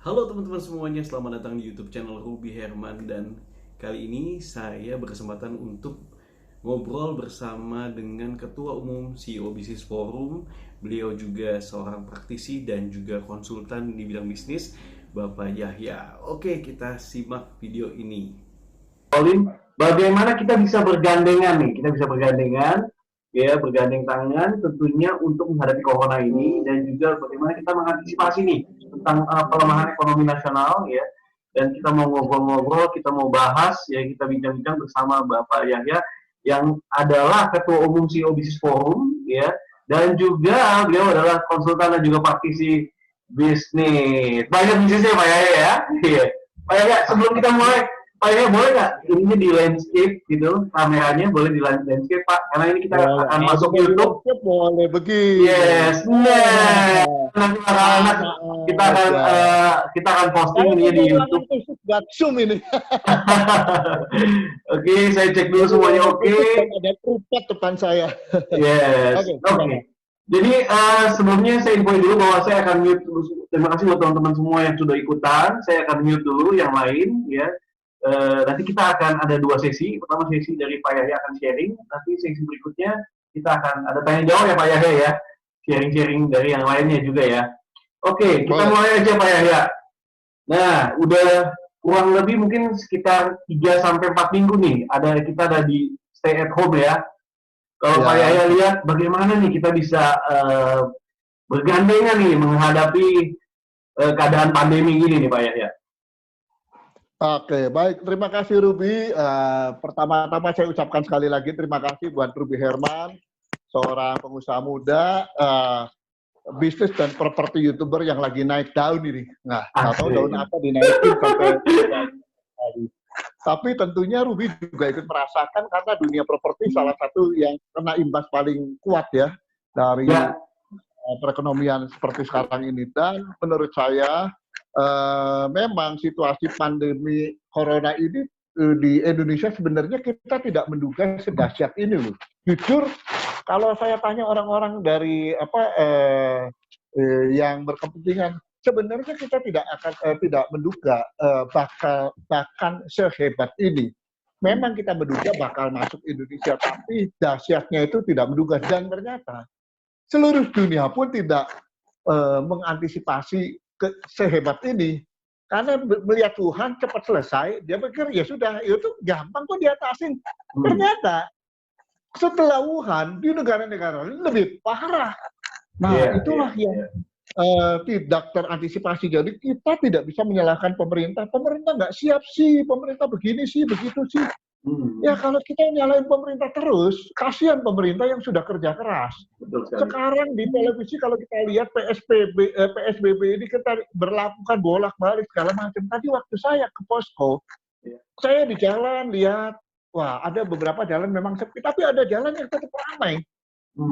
Halo teman-teman semuanya, selamat datang di YouTube channel Ruby Herman dan kali ini saya berkesempatan untuk ngobrol bersama dengan Ketua Umum CEO Bisnis Forum. Beliau juga seorang praktisi dan juga konsultan di bidang bisnis, Bapak Yahya. Oke, kita simak video ini. Colin, bagaimana kita bisa bergandengan nih? Kita bisa bergandengan, ya bergandeng tangan tentunya untuk menghadapi corona ini dan juga bagaimana kita mengantisipasi nih tentang pelemahan ekonomi nasional ya. Dan kita mau ngobrol-ngobrol, kita mau bahas ya, kita bincang-bincang bersama Bapak Yahya yang adalah Ketua Umum CEO Bisnis Forum ya, dan juga beliau adalah konsultan dan juga praktisi bisnis. Banyak bisnisnya Pak Yahya ya. Iya. Pak Yahya, sebelum kita mulai, Pak Yahya boleh nggak ini di landscape gitu, kameranya boleh di landscape Pak, karena ini kita Boleh, akan kalau masuk bukan di YouTube. landscape boleh begini. Yes, nah, nanti anak-anak kita Maaf akan ya. kita akan posting Saya ini di kehilangan YouTube. khusus buat Zoom ini. Oke, saya cek dulu Jadi semuanya ada oke. khusus dan ada tripod depan saya. Yes, Oke, oke. silakan. Jadi sebelumnya saya infoin dulu bahwa saya akan mute dulu. Terima kasih buat teman-teman semua yang sudah ikutan. Saya akan mute dulu yang lain ya. Nanti kita akan ada dua sesi. Pertama sesi dari Pak Yahya akan sharing. Nanti sesi berikutnya kita akan ada tanya jawab ya Pak Yahya ya. Sharing-sharing dari yang lainnya juga ya. Oke, kita Boleh. mulai aja Pak Yahya. Nah, udah kurang lebih mungkin sekitar 3 sampai 4 minggu nih. Kita ada di stay at home ya. Kalau Pak Ya. Yahya lihat bagaimana nih kita bisa bergandengan nih menghadapi keadaan pandemi ini nih Pak Yahya. Oke, baik. Terima kasih Ruby. Pertama-tama saya ucapkan sekali lagi terima kasih buat Ruby Herman, seorang pengusaha muda, bisnis dan properti YouTuber yang lagi naik daun ini. Nah, nggak tahu daun apa dinaikin sampai hari. Tapi tentunya Ruby juga ikut merasakan karena dunia properti salah satu yang kena imbas paling kuat ya dari Ya, perekonomian seperti sekarang ini. Dan menurut saya memang situasi pandemi corona ini di Indonesia sebenarnya kita tidak menduga sedahsyat ini loh. Jujur, kalau saya tanya orang-orang dari yang berkepentingan, sebenarnya kita tidak menduga bahkan sehebat ini. Memang kita menduga bakal masuk Indonesia, tapi dahsyatnya itu tidak menduga. Dan ternyata seluruh dunia pun tidak mengantisipasi sehebat ini. Karena melihat Tuhan cepat selesai, dia pikir ya sudah, itu gampang kok diatasin. Ternyata setelah Wuhan, di negara-negara lain lebih parah. Nah, itulah yang tidak terantisipasi. Jadi kita tidak bisa menyalahkan pemerintah. Pemerintah nggak siap sih, pemerintah begini sih, begitu sih. Ya kalau kita nyalain pemerintah terus, kasihan pemerintah yang sudah kerja keras. Sekarang di televisi kalau kita lihat PSBB ini kita berlakukan bolak-balik segala macam. Tadi waktu saya ke posko, saya di jalan lihat, wah ada beberapa jalan memang sepi, tapi ada jalan yang tetap ramai.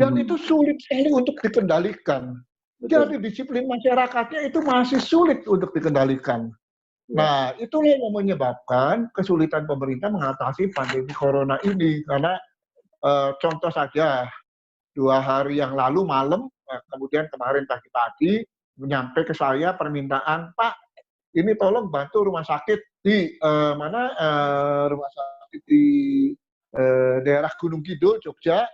Dan itu sulit sekali untuk dikendalikan. Jadi disiplin masyarakatnya itu masih sulit untuk dikendalikan. Nah, itulah yang menyebabkan kesulitan pemerintah mengatasi pandemi corona ini. Karena contoh saja, 2 hari yang lalu malam, kemudian kemarin pagi-pagi, menyampai ke saya permintaan, Pak, ini tolong bantu rumah sakit di rumah sakit di daerah Gunung Kidul, Jogja,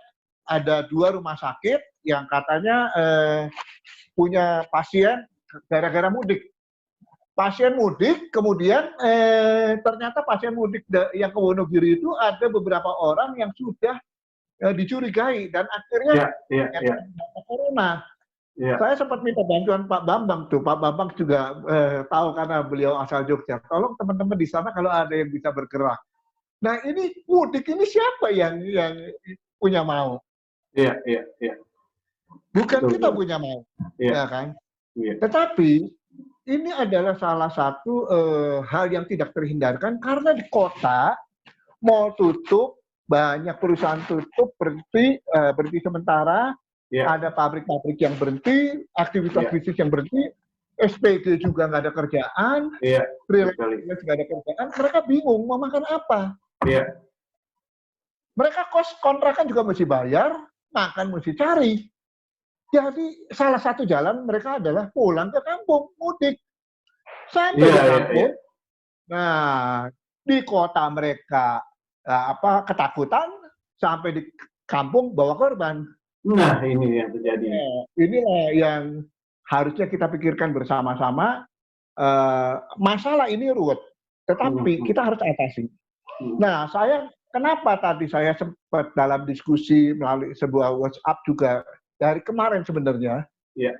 ada 2 rumah sakit yang katanya punya pasien gara-gara mudik. Pasien mudik, kemudian ternyata pasien mudik yang ke Wonogiri itu ada beberapa orang yang sudah dicurigai dan akhirnya corona. Saya sempat minta bantuan Pak Bambang tuh. Pak Bambang juga tahu karena beliau asal Jogja. Tolong teman-teman di sana kalau ada yang bisa bergerak. Nah ini mudik ini siapa yang punya mau? Iya. Bukan kita punya mau, ya kan? Tetapi ini adalah salah satu hal yang tidak terhindarkan karena di kota mau tutup, banyak perusahaan tutup, berhenti sementara, ada pabrik-pabrik yang berhenti, aktivitas bisnis yang berhenti, SPG juga nggak ada kerjaan, real estate nggak ada kerjaan, mereka bingung mau makan apa. Mereka kos kontrakan juga mesti bayar, makan mesti cari. Jadi salah satu jalan mereka adalah pulang ke kampung, mudik. sampai Iya, di iya, kampung. iya. Nah, di kota mereka ketakutan, sampai di kampung bawa korban. Nah, ini yang terjadi. Inilah yang harusnya kita pikirkan bersama-sama. Masalah ini ruwet, tetapi kita harus atasi. Nah, kenapa tadi saya sempat dalam diskusi melalui sebuah WhatsApp juga dari kemarin sebenarnya, Iya.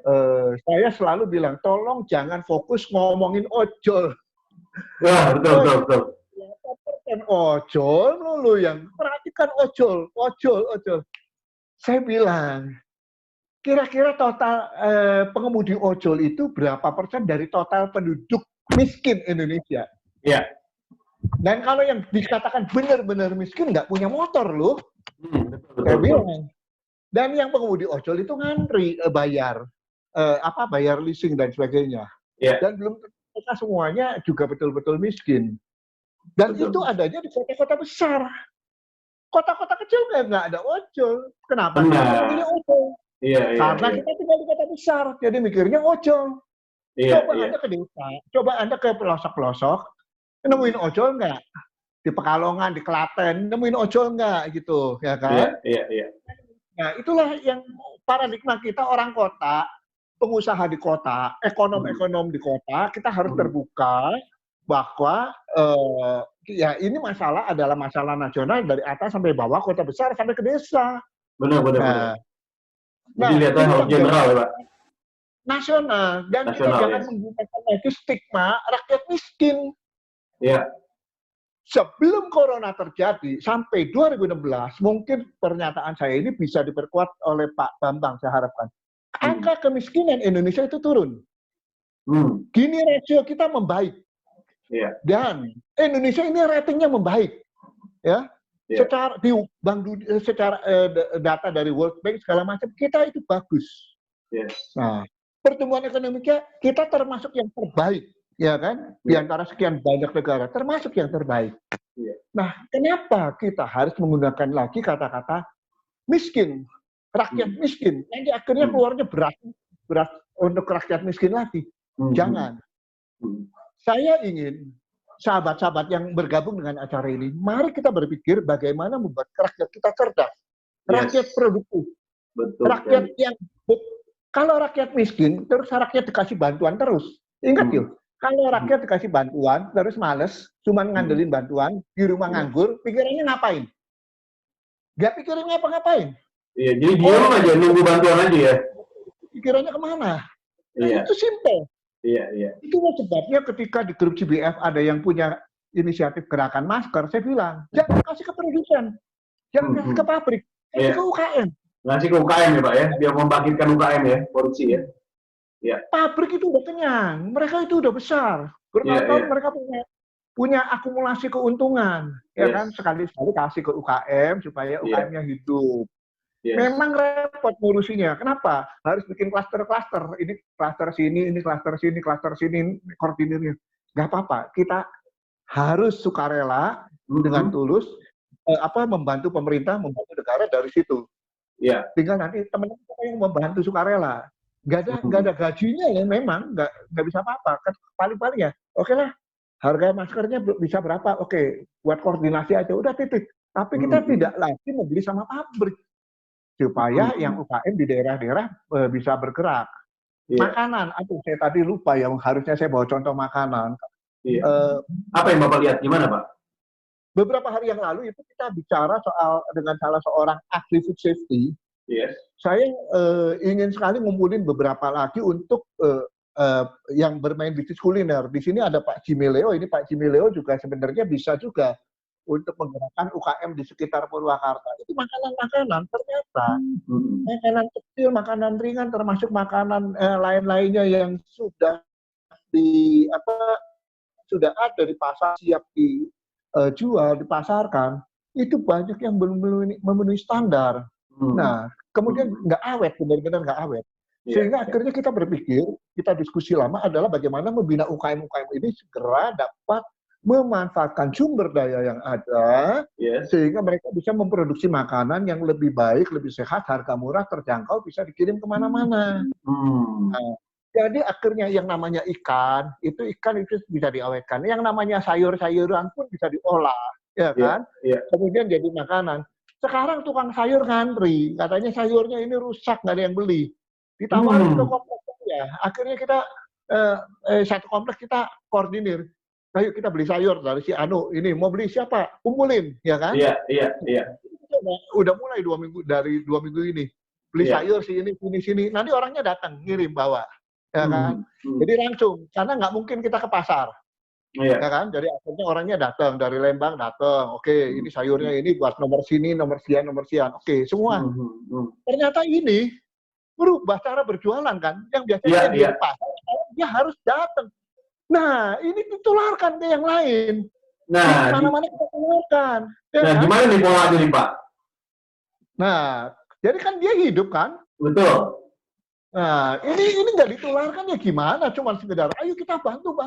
saya selalu bilang, tolong jangan fokus ngomongin ojol. Wah, betul. Ojol dulu yang perhatikan ojol. Saya bilang, kira-kira total pengemudi ojol itu berapa persen dari total penduduk miskin Indonesia? Iya. Dan kalau yang dikatakan benar-benar miskin nggak punya motor loh, Betul. saya bilang. Dan yang pengemudi ojol itu ngantri bayar leasing dan sebagainya. Iya. Dan belum mereka semuanya juga betul-betul miskin. Dan itu adanya di kota-kota besar. Kota-kota kecil nggak ada ojol. Kenapa? Pengemudinya ojol. Iya. Karena kita tinggal di kota besar, jadi mikirnya ojol. Coba Anda ke desa, coba Anda ke pelosok-pelosok, nemuin ojol nggak? Di Pekalongan, di Klaten, nemuin ojol nggak gitu, ya kan? Iya. Nah, itulah yang paradigma kita orang kota, pengusaha di kota, ekonom di kota, kita harus terbuka bahwa ya ini adalah masalah nasional dari atas sampai bawah, kota besar sampai ke desa. Benar. Jadi lihatnya harus general ya, Pak. Nasional. Dan kita jangan menggunakan lagi stigma rakyat miskin. Iya. Sebelum corona terjadi, sampai 2016, mungkin pernyataan saya ini bisa diperkuat oleh Pak Bambang, saya harapkan. Angka kemiskinan Indonesia itu turun. Gini rasio kita membaik. Iya. Dan Indonesia ini ratingnya membaik. Ya. Secara data dari World Bank segala macam kita itu bagus. Nah, pertumbuhan ekonominya kita termasuk yang terbaik, ya kan? Di antara sekian banyak negara termasuk yang terbaik. Nah, kenapa kita harus menggunakan lagi kata-kata miskin, rakyat miskin? Nanti akhirnya keluarnya berat untuk rakyat miskin lagi. Jangan. Saya ingin sahabat-sahabat yang bergabung dengan acara ini, mari kita berpikir bagaimana membuat rakyat kita cerdas, rakyat produktif, rakyat yang kalau rakyat miskin, terus rakyat dikasih bantuan terus. Ingat yuk, kalau rakyat dikasih bantuan, terus males, cuma ngandelin bantuan, di rumah nganggur, pikirannya ngapain? Gak pikirin ngapa-ngapain. Iya, jadi diam aja, nunggu bantuan aja ya. Pikirannya kemana? Itu simple. Iya. Itulah sebabnya ketika di grup CBF ada yang punya inisiatif gerakan masker, saya bilang, jangan kasih ke produsen, jangan kasih ke pabrik, kasih ke UKM. Ngasih ke UKM ya Pak ya, biar membangkitkan UKM ya, produksi ya. Iya. Pabrik itu udah kenyang, mereka itu udah besar, bertahun-tahun mereka punya akumulasi keuntungan, ya kan? Sekali-sekali kasih ke UKM supaya UKM-nya hidup. Memang repot ngurusinya. Kenapa? Harus bikin klaster-klaster. Ini klaster sini, ini klaster sini, klaster sini, koordinirnya. Nggak apa-apa. Kita harus sukarela dengan tulus membantu pemerintah, membantu negara dari situ. Tinggal nanti teman-teman yang membantu sukarela. Nggak ada gajinya ya memang, nggak bisa apa-apa. Paling-paling ya, oke lah. Harga maskernya bisa berapa? Oke, buat koordinasi aja. Udah titik. Tapi kita tidak lagi membeli sama pabrik. Supaya yang UKM di daerah-daerah bisa bergerak. Makanan, saya tadi lupa ya, harusnya saya bawa contoh makanan. Apa yang Bapak lihat? Gimana Pak? Beberapa hari yang lalu itu kita bicara dengan salah seorang ahli food safety. Saya ingin sekali ngumpulin beberapa lagi untuk yang bermain bisnis kuliner. Di sini ada Pak Jimileo, ini Pak Jimileo juga sebenarnya bisa juga untuk menggerakkan UKM di sekitar Purwakarta. Itu makanan-makanan, ternyata makanan kecil, makanan ringan, termasuk makanan lain-lainnya yang sudah sudah ada di pasar, siap dijual, dipasarkan, itu banyak yang belum memenuhi standar. Nah, kemudian nggak awet, benar-benar nggak awet. Sehingga akhirnya kita berpikir, kita diskusi lama adalah bagaimana membina UKM-UKM ini segera dapat memanfaatkan sumber daya yang ada, sehingga mereka bisa memproduksi makanan yang lebih baik, lebih sehat, harga murah, terjangkau, bisa dikirim kemana-mana. Nah, Jadi akhirnya yang namanya ikan itu bisa diawetkan. Yang namanya sayur-sayuran pun bisa diolah, ya kan? Iya. Kemudian jadi makanan. Sekarang tukang sayur ngantri, katanya sayurnya ini rusak, nggak ada yang beli. Ditawarin ke komplek ya. Akhirnya kita satu komplek kita koordinir. Ayo kita beli sayur dari si Anu ini, mau beli siapa? Kumpulin, ya kan? Iya. Udah mulai 2 minggu, dari 2 minggu ini beli sayur sini. Nanti orangnya datang ngirim bawa, ya kan? Jadi langsung, karena nggak mungkin kita ke pasar, ya kan? Jadi akhirnya orangnya datang dari Lembang datang. Oke, ini sayurnya ini buat nomor sini, nomor sekian. Oke, semua. Ternyata ini berubah cara berjualan kan? Yang biasanya dia di pasar, dia harus datang. Nah, ini ditularkan ke yang lain. Nah, mana-mana kita tularkan. Ya nah, kan? gimana nih polanya nih, Pak? Nah, jadi kan dia hidup kan? Betul. Nah, ini nggak ditularkan ya gimana? Cuma sekedar, ayo kita bantu.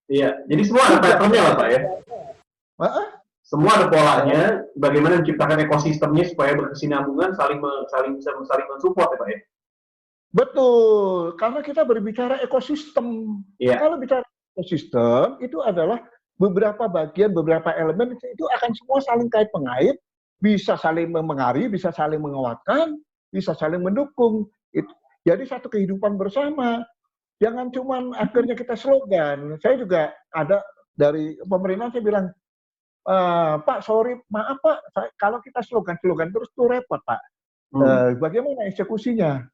Iya, jadi semua ada patternnya lah, Pak ya? Semua ada polanya, bagaimana menciptakan ekosistemnya supaya berkesinambungan, saling mensupport ya, Pak ya? Betul, karena kita berbicara ekosistem. Kalau bicara ekosistem, itu adalah beberapa bagian, beberapa elemen, itu akan semua saling kait mengait, bisa saling mempengaruhi, bisa saling menguatkan, bisa saling mendukung. Jadi satu kehidupan bersama. Jangan cuma akhirnya kita slogan. Saya juga ada dari pemerintah, saya bilang, Pak, sorry, maaf Pak, kalau kita slogan terus tuh repot Pak. Bagaimana eksekusinya?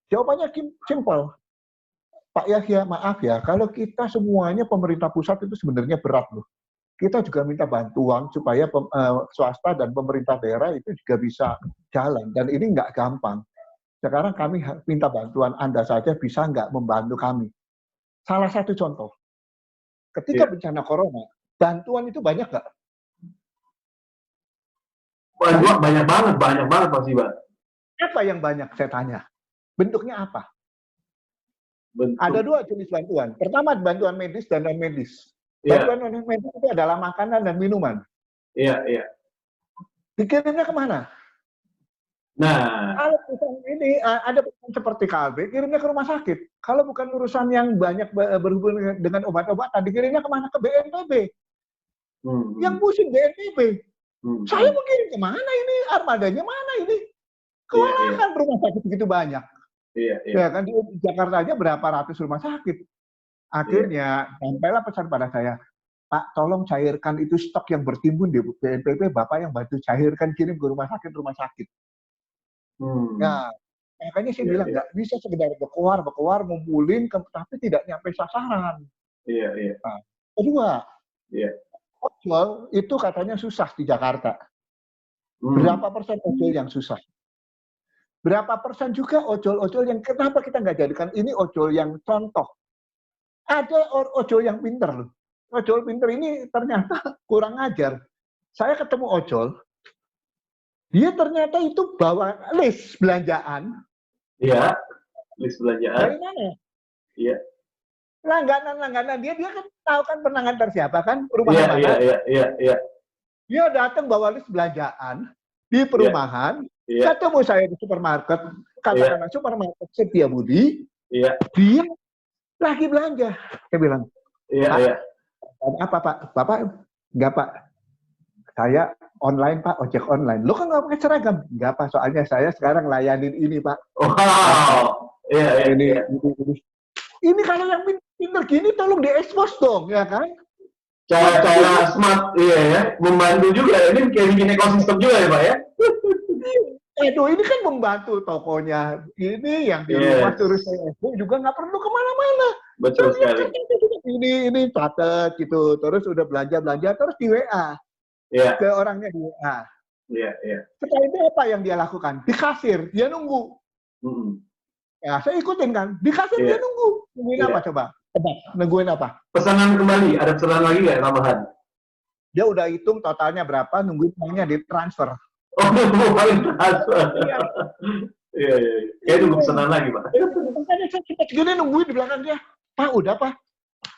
Jawabannya simpel. Pak Yahya, maaf ya, kalau kita semuanya pemerintah pusat itu sebenarnya berat loh. Kita juga minta bantuan supaya swasta dan pemerintah daerah itu juga bisa jalan. Dan ini nggak gampang. Sekarang kami minta bantuan Anda saja bisa nggak membantu kami. Salah satu contoh, ketika bencana corona, bantuan itu banyak nggak? Banyak banget pasti, Pak. Apa yang banyak saya tanya? Bentuknya apa? Ada 2 jenis bantuan. Pertama, bantuan medis dan non-medis. Bantuan non-medis itu adalah makanan dan minuman. Iya. Dikirimnya kemana? Nah, kalau ini ada perusahaan seperti KLB, kirimnya ke rumah sakit. Kalau bukan urusan yang banyak berhubungan dengan obat-obatan, dikirimnya kemana? Ke BNPB. Yang pusing BNPB. Saya mau kirim kemana ini? Armadanya mana ini? Kewalahan rumah sakit begitu banyak. Ya kan di Jakarta aja berapa ratus rumah sakit. Akhirnya sampailah pesan pada saya, Pak, tolong cairkan itu stok yang bertimbun di BNPB, Bapak yang bantu cairkan, kirim ke rumah sakit. Nah, makanya saya bilang nggak bisa sekedar berkoar, ngumpulin, tapi tidak nyampe sasaran. Nah, kedua, ojol itu katanya susah di Jakarta. Berapa persen ojol yang susah? Berapa persen juga ojol-ojol yang kenapa kita nggak jadikan ini ojol yang contoh? Ada ojol yang pinter loh. Ojol pinter ini ternyata kurang ajar. Saya ketemu ojol, dia ternyata itu bawa list belanjaan. Iya, list belanjaan. Dari mana? Iya. Langganan dia kan tahu kan pernah ngantar siapa kan perumahan mana? Iya. Dia datang bawa list belanjaan di perumahan. Ketemu saya di supermarket, katakanlah supermarket Setiabudi. Dia lagi belanja. Saya bilang, apa Pak? Bapak enggak Pak? Saya online Pak, ojek online. Lo kan nggak pakai seragam? Enggak Pak, soalnya saya sekarang layanin ini Pak. Wow. Ini kalau yang pinter gini tolong diekspos dong, ya kan? Cara smart, membantu juga. Ini kayak bikin ekosistem juga ya Pak ya? Aduh, ini kan membantu tokonya. Ini yang di rumah terus saya juga nggak perlu kemana-mana. Betul sekali. Ini catat gitu, terus udah belanja, terus di WA. Ke orangnya di WA. Setelah itu apa yang dia lakukan? Di kasir, dia nunggu. Ya, saya ikutin kan. Di kasir dia nunggu. Nungguin apa coba? Nungguin apa? Pesanan kembali, ada pesanan lagi nggak tambahan? Dia udah hitung totalnya berapa, nungguin uangnya di transfer. Oh, paling transfer. Iya. Kayak nunggu pesanan lagi, Pak. Makanya saya gini nungguin di belakang dia. Pak, udah Pak.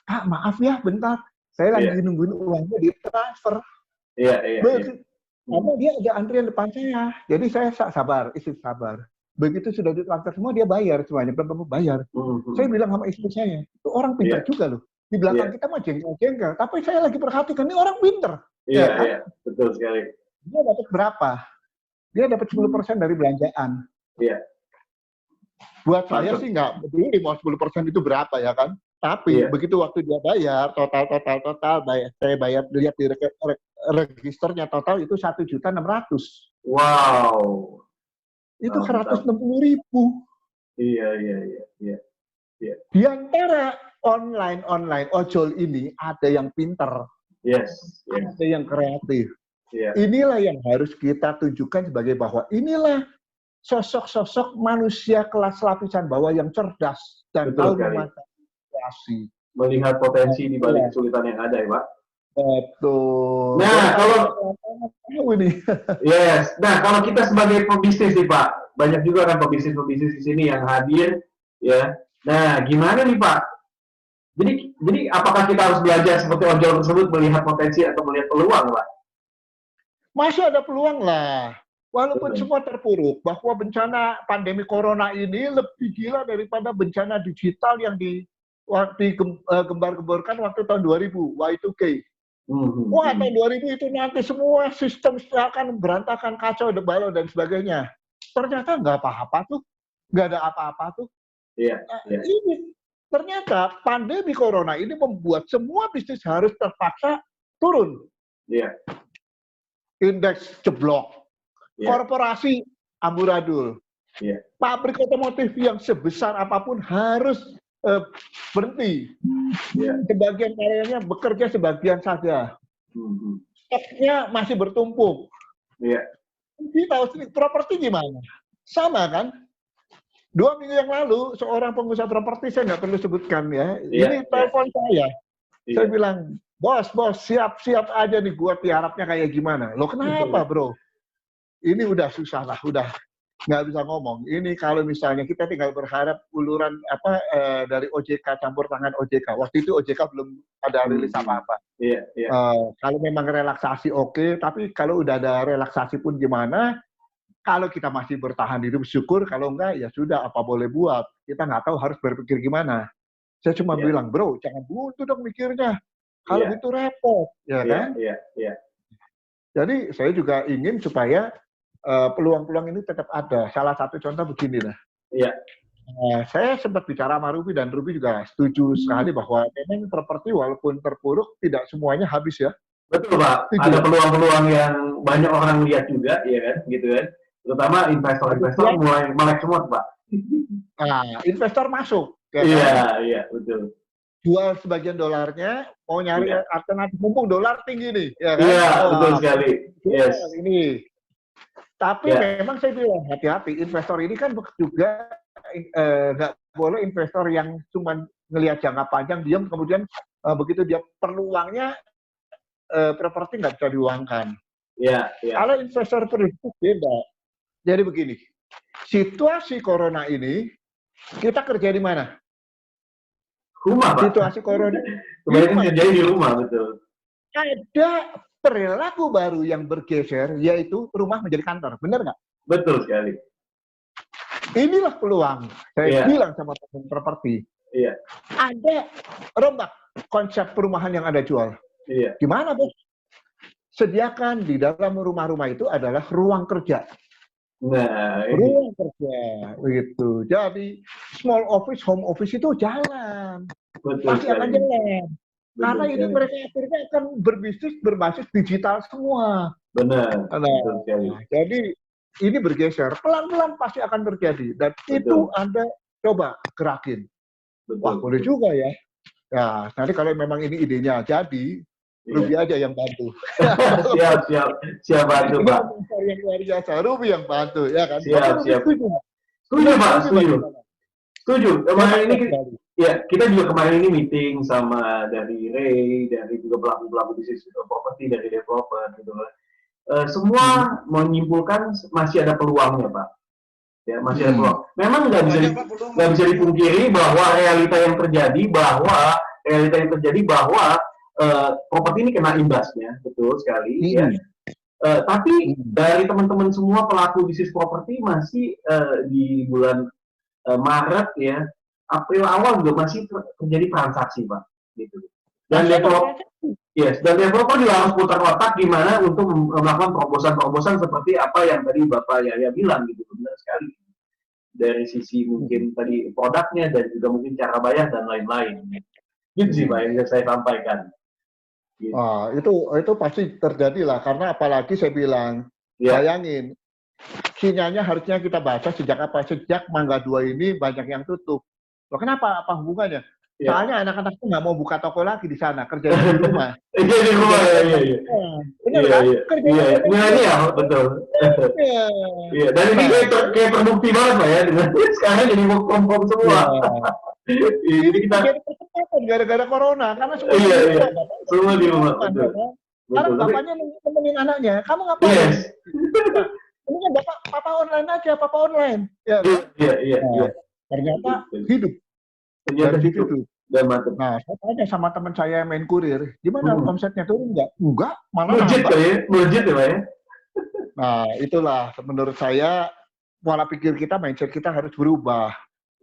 Pak, maaf ya, bentar. Saya lagi nungguin uangnya di transfer. Iya. Karena dia ada antrian depan saya. Jadi saya sabar, isi sabar. begitu sudah ditransfer semua dia bayar semuanya, belum bayar. Saya bilang sama istri saya, itu orang pintar juga loh. Di belakang kita mah jengkel-jengkel, tapi saya lagi perhatikan ini orang pintar. Iya, betul sekali. Dia dapat berapa? Dia dapat 10% dari belanjaan. Iya. Buat saya sih nggak peduli mau 10% itu berapa ya kan. Tapi begitu waktu dia bayar, total, saya bayar, lihat di registernya total itu 1.600.000. Wow. Itu 160.000. Iya. Di antara online ojol ini ada yang pinter, ada yang kreatif. Inilah yang harus kita tunjukkan sebagai bahwa inilah sosok-sosok manusia kelas lapisan bawah yang cerdas dan tahu memanfaatkan situasi. Melihat potensi di balik kesulitan yang ada ya Pak. Betul. Nah kalau nah kalau kita sebagai pebisnis nih Pak, banyak juga kan pebisnis di sini yang hadir ya. Nah gimana nih Pak? Jadi apakah kita harus belajar seperti ojol tersebut melihat potensi atau melihat peluang Pak? Masih ada peluang lah. Walaupun semua terpuruk, bahwa bencana pandemi corona ini lebih gila daripada bencana digital yang digembar-gemborkan waktu tahun 2000, Y2K. Wah, tahun 2000 itu nanti semua sistem akan berantakan, kacau, debalau, dan sebagainya. Ternyata nggak apa-apa tuh. Nggak ada apa-apa tuh. Ini ternyata pandemi corona ini membuat semua bisnis harus terpaksa turun. Indeks jeblok. Korporasi amburadul. Pabrik otomotif yang sebesar apapun harus berhenti. Sebagian karyanya bekerja, sebagian saja. Stoknya masih bertumpuk. Kita tahu properti gimana? Sama kan? 2 minggu yang lalu, seorang pengusaha properti, saya nggak perlu sebutkan ya, ini telepon saya. Saya bilang, bos, siap-siap aja nih buat tiarapnya kayak gimana. Loh kenapa bro? Ini udah susah lah, udah nggak bisa ngomong. Ini kalau misalnya kita tinggal berharap uluran dari OJK, campur tangan OJK. Waktu itu OJK belum ada rilis apa-apa. Kalau memang relaksasi oke, tapi kalau udah ada relaksasi pun gimana? Kalau kita masih bertahan hidup syukur, kalau enggak ya sudah apa boleh buat. Kita nggak tahu harus berpikir gimana. Saya cuma bilang, bro, jangan buntu dong mikirnya. Kalau itu repot, ya kan? Jadi saya juga ingin supaya peluang-peluang ini tetap ada. Salah satu contoh begini lah. Saya sempat bicara sama Ruby dan Ruby juga setuju sekali bahwa memang properti walaupun terpuruk tidak semuanya habis ya. Betul Pak. Ada peluang-peluang yang banyak orang lihat juga, ya kan, gitu kan. Terutama investor-investor mulai melek semua Pak. Nah, investor masuk. Iya, betul. Jual sebagian dolarnya, mau nyari alternatif mumpung dolar tinggi nih, ya kan? Iya, betul sekali. Ini. Tapi memang saya bilang hati-hati, investor ini kan juga nggak boleh investor yang cuma ngelihat jangka panjang, diam kemudian begitu dia perlu uangnya, properti nggak bisa diuangkan. Kalau investor produktif beda. Jadi begini, situasi corona ini kita kerja di mana? Rumah Pak. Situasi corona. Kebanyakan kerjanya di rumah, betul. Ada perilaku baru yang bergeser, yaitu rumah menjadi kantor. Benar nggak? Betul sekali. Inilah peluang. Saya bilang sama teman properti. Ada rombak konsep perumahan yang Anda jual. Gimana, Bos? Sediakan di dalam rumah-rumah itu adalah ruang kerja. Nah, ruang kerja. Begitu. Jadi, small office, home office itu jalan. Pasti akan jalan. Karena ini mereka akhirnya akan berbisnis berbasis digital semua. Benar. Jadi ini bergeser, pelan-pelan pasti akan terjadi. Dan itu Anda coba gerakin. Wah, boleh juga ya. Ya, nanti kalau memang ini idenya jadi, Ruby aja yang bantu. Siap bantu Pak. Yang luar biasa, Ruby yang bantu, ya kan? Siap. Setuju Pak, setuju. Kemarin ini kita juga kemarin ini meeting sama dari Ray, dari juga pelaku-pelaku bisnis properti, dari developer gitu kan. Semua menyimpulkan masih ada peluangnya Pak. Ya, masih ada peluang. Memang nggak bisa dipungkiri bahwa realita yang terjadi bahwa properti ini kena imbasnya, betul sekali. Ya. Tapi dari teman-teman semua pelaku bisnis properti masih di bulan Maret ya, April awal juga masih terjadi transaksi Pak, gitu. Dan developer juga harus putar otak gimana untuk melakukan terobosan-terobosan seperti apa yang tadi Bapak Yahya bilang gitu, benar sekali. Dari sisi mungkin tadi produknya dan juga mungkin cara bayar dan lain-lain. Gitu sih Pak yang saya sampaikan. Gitu. Itu pasti terjadi lah, karena apalagi saya bilang, bayangin, sinyalnya harusnya kita baca sejak apa? Sejak Mangga 2 ini banyak yang tutup. Loh, kenapa? Apa hubungannya? Soalnya anak-anak tuh nggak mau buka toko lagi di sana, kerja di rumah. Iya di rumah, iya. Benar kan? Kerja ini ya, betul. Iya, dan ini kayak terbukti banget Pak ya, sekarang jadi work from home semua. Ini kita jadi percepatan gara-gara corona, karena semua semua di rumah. Betul. Karena bapaknya nemenin anaknya, kamu ngapain? Ini kan papa online aja, papa online. Iya. Ternyata hidup. Dan mantap. Nah, saya tanya sama teman saya yang main kurir, gimana omsetnya turun nggak? Enggak, malah melejit ya Pak ya. Nah, itulah menurut saya pola pikir kita, mindset kita harus berubah.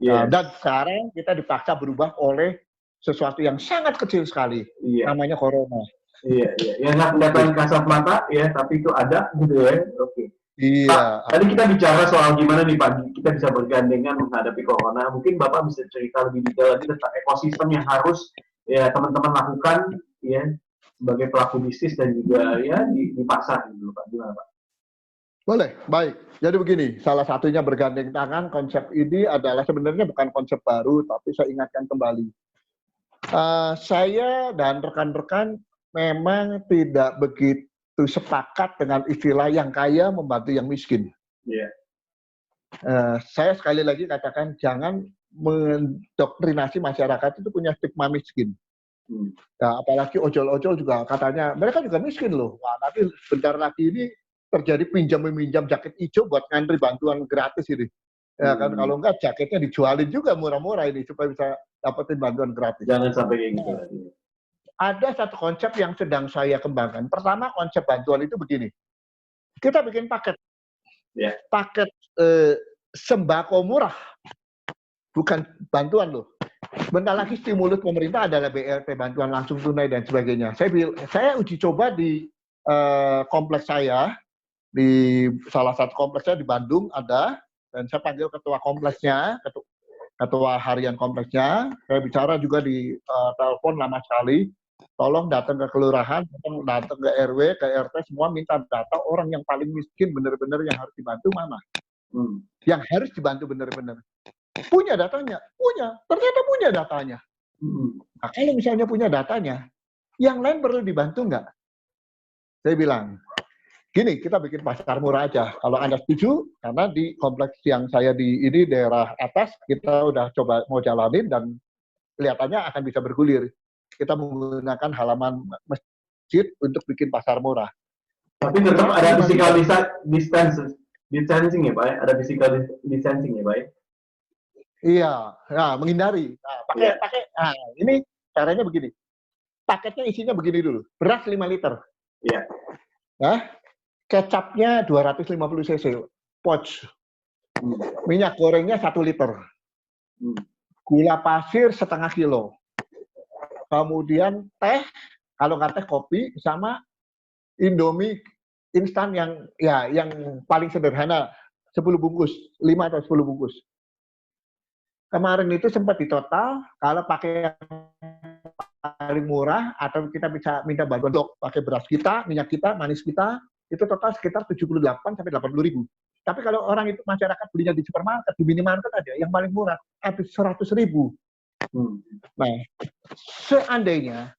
Dan sekarang kita dipaksa berubah oleh sesuatu yang sangat kecil sekali, namanya corona. Iya. Yang nggak kelihatan kasat mata ya, tapi itu ada gitu ya. Oke. Iya. Pak, tadi kita bicara soal gimana nih Pak, kita bisa bergandengan menghadapi corona. Mungkin Bapak bisa cerita lebih detail lagi tentang ekosistem yang harus ya teman-teman lakukan ya sebagai pelaku bisnis dan juga ya di pasar gitu Pak. Gimana Pak? Boleh, baik. Jadi begini, salah satunya bergandeng tangan, konsep ini adalah sebenarnya bukan konsep baru, tapi saya ingatkan kembali. Saya dan rekan-rekan memang tidak begitu sepakat dengan istilah yang kaya membantu yang miskin. Saya sekali lagi katakan, jangan mendoktrinasi masyarakat itu punya stigma miskin. Nah, apalagi ojol-ojol juga katanya, mereka juga miskin loh. Wah, nanti bentar lagi ini terjadi pinjam-meminjam jaket hijau buat ngantri bantuan gratis ini. Ya kan, kalau enggak jaketnya dijualin juga murah-murah ini supaya bisa dapetin bantuan gratis. Jangan sampai kayak gitu. Ada satu konsep yang sedang saya kembangkan. Pertama, konsep bantuan itu begini. Kita bikin paket. Paket sembako murah. Bukan bantuan loh. Bentar lagi stimulus pemerintah adalah BLT, bantuan langsung tunai dan sebagainya. Saya uji coba di kompleks saya, di salah satu kompleksnya di Bandung ada, dan saya panggil ketua kompleksnya, ketua harian kompleksnya. Saya bicara juga di telepon lama sekali. Tolong datang ke kelurahan, datang ke RW, ke RT, semua minta data orang yang paling miskin benar-benar yang harus dibantu mana. Yang harus dibantu benar-benar. Punya datanya? Punya. Ternyata punya datanya. Nah, kalau misalnya punya datanya, yang lain perlu dibantu nggak? Saya bilang, gini, kita bikin pasar murah aja. Kalau Anda setuju, karena di kompleks yang saya di ini daerah atas, kita udah coba mau jalanin dan kelihatannya akan bisa bergulir. Kita menggunakan halaman masjid untuk bikin pasar murah. Tapi tetap ada physical distancing ya Pak? Ada physical distancing ya Pak? Iya, nah, menghindari. Nah, pakai. Nah, ini caranya begini. Paketnya isinya begini dulu. Beras 5 liter. Iya. Nah, kecapnya 250 cc. Pouch. Minyak gorengnya 1 liter. Gula pasir setengah kilo. Kemudian teh, kalau nggak teh kopi, sama Indomie instan yang paling sederhana, 10 bungkus, 5 atau 10 bungkus. Kemarin itu sempat di total, kalau pakai yang paling murah, atau kita bisa minta bantuan dok, pakai beras kita, minyak kita, manis kita, itu total sekitar 78 sampai 80 ribu. Tapi kalau orang itu masyarakat belinya di supermarket, di minimarket aja, yang paling murah, habis 100 ribu. Nah, seandainya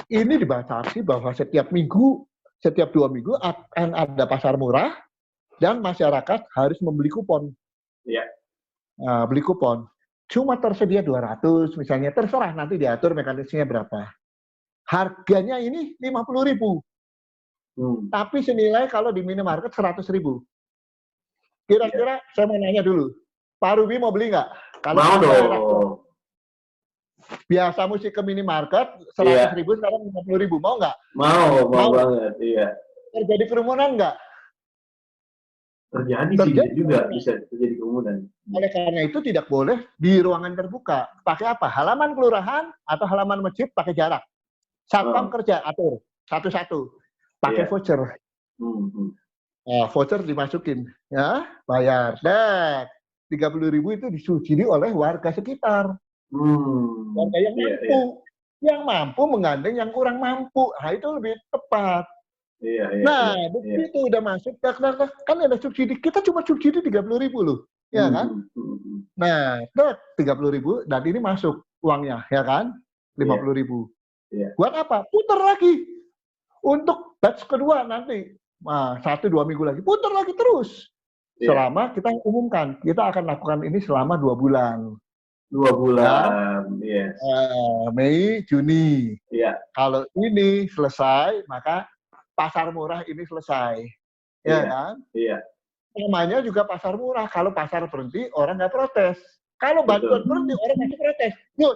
ini dibatasi bahwa setiap minggu, setiap 2 minggu akan ada pasar murah dan masyarakat harus membeli kupon. Nah, beli kupon. Cuma tersedia 200 misalnya, terserah nanti diatur mekanismenya berapa. Harganya ini 50 ribu. Tapi senilai kalau di minimarket 100 ribu. Kira-kira saya mau nanya dulu, Pak Ruby mau beli nggak? Kalau mau dong. Biasa mesti ke minimarket 100 ribu, sekarang 50 ribu, mau nggak? Mau banget, iya. terjadi kerumunan nggak? Terjadi sih juga bisa terjadi kerumunan. Oleh karena itu tidak boleh di ruangan terbuka. Pakai apa? Halaman kelurahan atau halaman masjid pakai jarak. Satpam kerja atur satu-satu. Pakai voucher. Nah, voucher dimasukin, ya, bayar. Dan 30.000 itu disubsidi oleh warga sekitar. Warga yang mampu. Yang mampu menggandeng yang kurang mampu. Nah, itu lebih tepat. Begitu udah masuk, kan ada subsidi. Kita cuma subsidi 30.000 loh, ya kan? Nah, 30.000 dan ini masuk uangnya, ya kan? 50.000. Buat apa? Putar lagi untuk batch kedua nanti. Nah, 1-2 minggu lagi, putar lagi terus. Selama kita umumkan, kita akan lakukan ini selama 2 bulan. 2 bulan, yes. Mei, Juni. Kalau ini selesai, maka pasar murah ini selesai, ya kan? Namanya juga pasar murah. Kalau pasar berhenti, orang nggak protes. Kalau bantuan berhenti, orang masih protes. Yuk,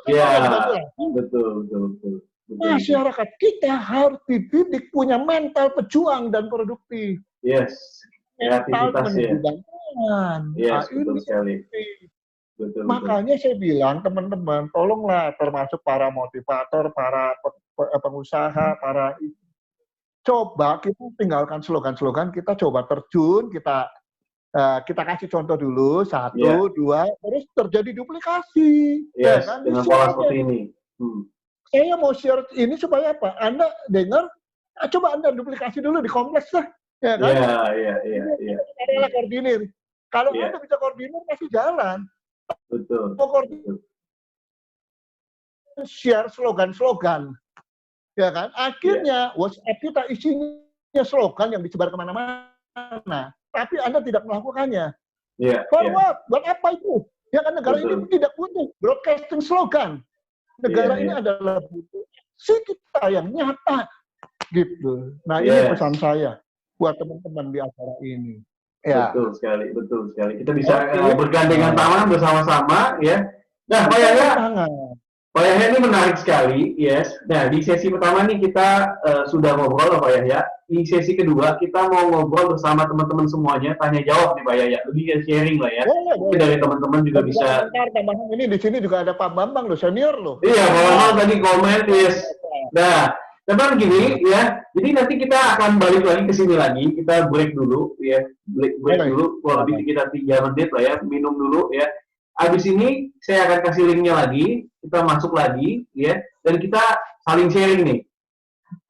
betul. Masyarakat kita harus dididik punya mental pejuang dan produktif. Yes. Mental Kreativitas penanggulangan. Yes, betul sekali. Betul. Makanya saya bilang, teman-teman, tolonglah termasuk para motivator, para pengusaha, para coba kita tinggalkan slogan-slogan, kita coba terjun, kita kasih contoh dulu, 1, 2, terus terjadi duplikasi. Yes, kan? Dengan pola seperti ini. Saya mau share ini supaya apa? Anda dengar, coba Anda duplikasi dulu di kompleks lah. Ya kan? Iya. Adalah koordinir. Kalau Anda bisa koordinir, pasti jalan. Betul. Share slogan-slogan. Ya kan? Akhirnya WhatsApp kita isinya slogan yang disebar kemana-mana. Tapi Anda tidak melakukannya. Buat apa itu? Ya kan negara ini tidak butuh broadcasting slogan. Negara ini adalah butuh aksi kita yang nyata. Gitu. Nah ini pesan saya buat teman-teman di acara ini. Betul sekali. Kita bisa bergandengan tangan bersama-sama, ya. Nah, Pak Yahya ini menarik sekali, yes. Nah, di sesi pertama nih kita sudah ngobrol, Pak Yahya. Di sesi kedua kita mau ngobrol bersama teman-teman semuanya, tanya jawab nih Pak Yahya. Lebih sharing lah ya. Mungkin dari teman-teman juga bisa. Ini di sini juga ada Pak Bambang loh, senior loh. Iya, Pak Bambang tadi komen, yes. Nah, teman gini ya. Jadi nanti kita akan balik lagi ke sini lagi. Kita break dulu, ya. Break dulu. Kurang lebih kita 3 menit lah ya. Minum dulu ya. Habis ini saya akan kasih linknya lagi, kita masuk lagi, ya, dan kita saling sharing nih,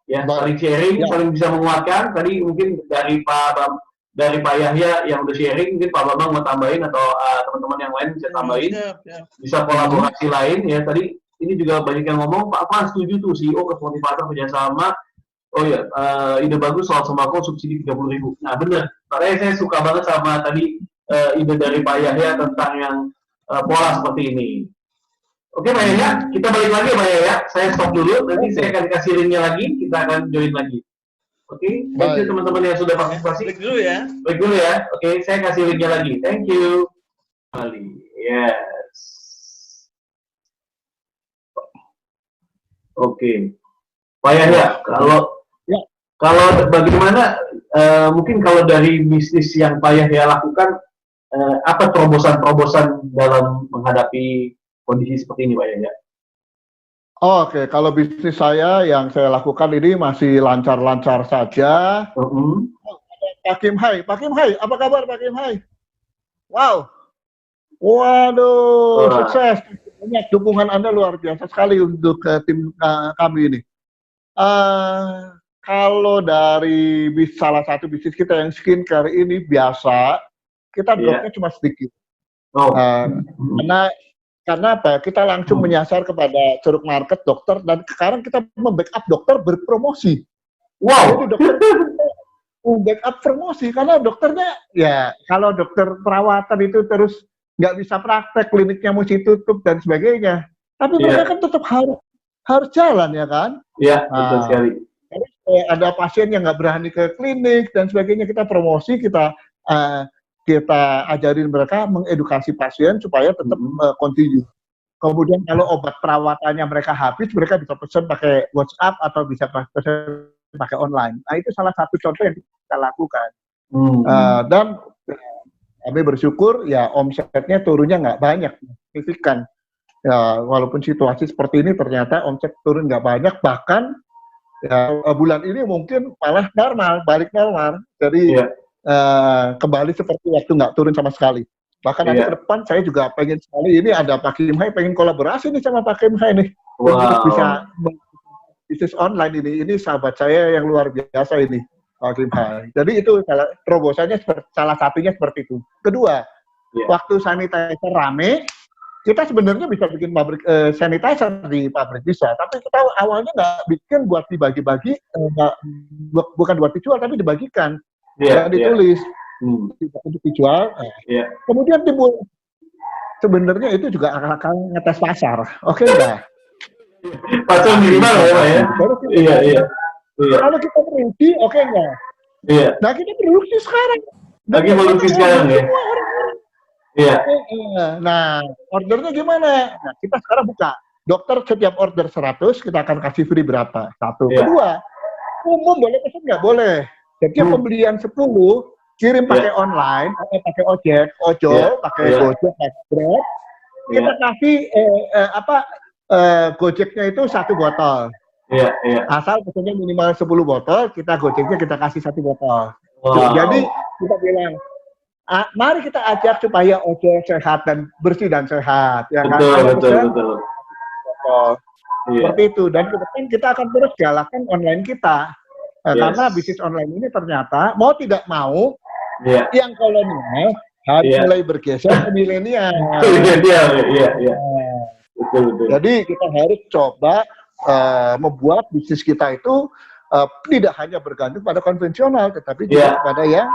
ya, saling sharing, saling bisa menguatkan. Tadi mungkin dari Pak Yahya yang udah sharing, mungkin Pak Bambang mau tambahin atau teman-teman yang lain bisa tambahin, bisa kolaborasi lain, ya. Tadi ini juga banyak yang ngomong, Pak setuju tuh CEO ke motivator kerjasama. Oh ya, ide bagus soal sembako subsidi 30.000. Nah bener, makanya saya suka banget sama tadi ide dari Pak Yahya tentang yang pola seperti ini. Oke Pak Yahya, kita balik lagi Pak Yahya. Saya stop dulu, nanti saya akan kasih linknya lagi, kita akan join lagi. Oke, thank you teman-teman yang sudah partisipasi. Break dulu ya. Oke, saya kasih linknya lagi. Thank you. Yes. Oke. Pak Yahya, kalau bagaimana, mungkin kalau dari bisnis yang Pak Yahya lakukan, apa terobosan-terobosan dalam menghadapi kondisi seperti ini, Pak Yahya? Oke, kalau bisnis saya yang saya lakukan ini masih lancar-lancar saja. Pak Kim Hai, apa kabar Pak Kim Hai? Wow, waduh, sukses. Banyak dukungan Anda luar biasa sekali untuk tim kami ini. Kalau dari salah satu bisnis kita yang skincare ini biasa, kita dropnya cuma sedikit. Karena apa? Kita langsung menyasar kepada ceruk market dokter, dan sekarang kita membackup dokter berpromosi. Wow. Jadi dokter backup promosi karena dokternya ya kalau dokter perawatan itu terus nggak bisa praktek, kliniknya mesti tutup dan sebagainya. Tapi mereka kan tetap harus jalan ya kan? Iya, betul sekali. Ada pasien yang nggak berani ke klinik dan sebagainya, kita promosi, kita ajarin mereka, mengedukasi pasien supaya tetap continue. Kemudian kalau obat perawatannya mereka habis, mereka bisa pesan pakai WhatsApp atau bisa pesan pakai online. Nah itu salah satu contoh yang kita lakukan. Dan kami bersyukur ya omsetnya turunnya nggak banyak, signifikan. Ya walaupun situasi seperti ini ternyata omset turun nggak banyak, bahkan ya bulan ini mungkin malah normal, balik normal. Jadi kembali seperti waktu nggak turun sama sekali. Bahkan nanti ke depan saya juga pengen sekali, ini ada Pak Kim Hai pengen kolaborasi nih sama Pak Kim Hai nih untuk bisa bisnis online ini sahabat saya yang luar biasa ini Pak Kim Hai. Jadi itu terobosannya salah satunya seperti itu. Kedua, waktu sanitizer rame, kita sebenarnya bisa bikin pabrik sanitizer di pabrik bisa, tapi kita awalnya nggak bikin buat dibagi-bagi, bukan buat dijual tapi dibagikan dan ditulis. Untuk dijual, kemudian timbul sebenarnya itu juga akal-akal ngetes pasar, oke enggak? Pasar minimal ya Pak ya? Iya. Kalau kita produksi, oke enggak? Iya. Nah kita produksi sekarang. Lagi produksi sekarang ya? Iya. Nah ordernya gimana? Nah kita sekarang buka. Dokter setiap order 100 kita akan kasih free berapa? Satu. Kedua, umum boleh pesan nggak boleh. Jadi pembelian 10 kirim pakai online, pakai ojol, pakai Gojek, pakai Grab, kita kasih Gojeknya itu 1 botol. Asal pesannya minimal 10 botol, kita Gojeknya kita kasih 1 botol. Jadi kita bilang, mari kita ajak supaya ojol sehat dan bersih dan sehat. Ya kan? Betul. Seperti itu. Dan ke depan kita akan terus galakan online kita. Karena bisnis online ini ternyata mau tidak mau yang kolonial harus mulai bergeser ke milenial. Betul. Jadi kita harus coba membuat bisnis kita itu tidak hanya bergantung pada konvensional, tetapi juga pada yang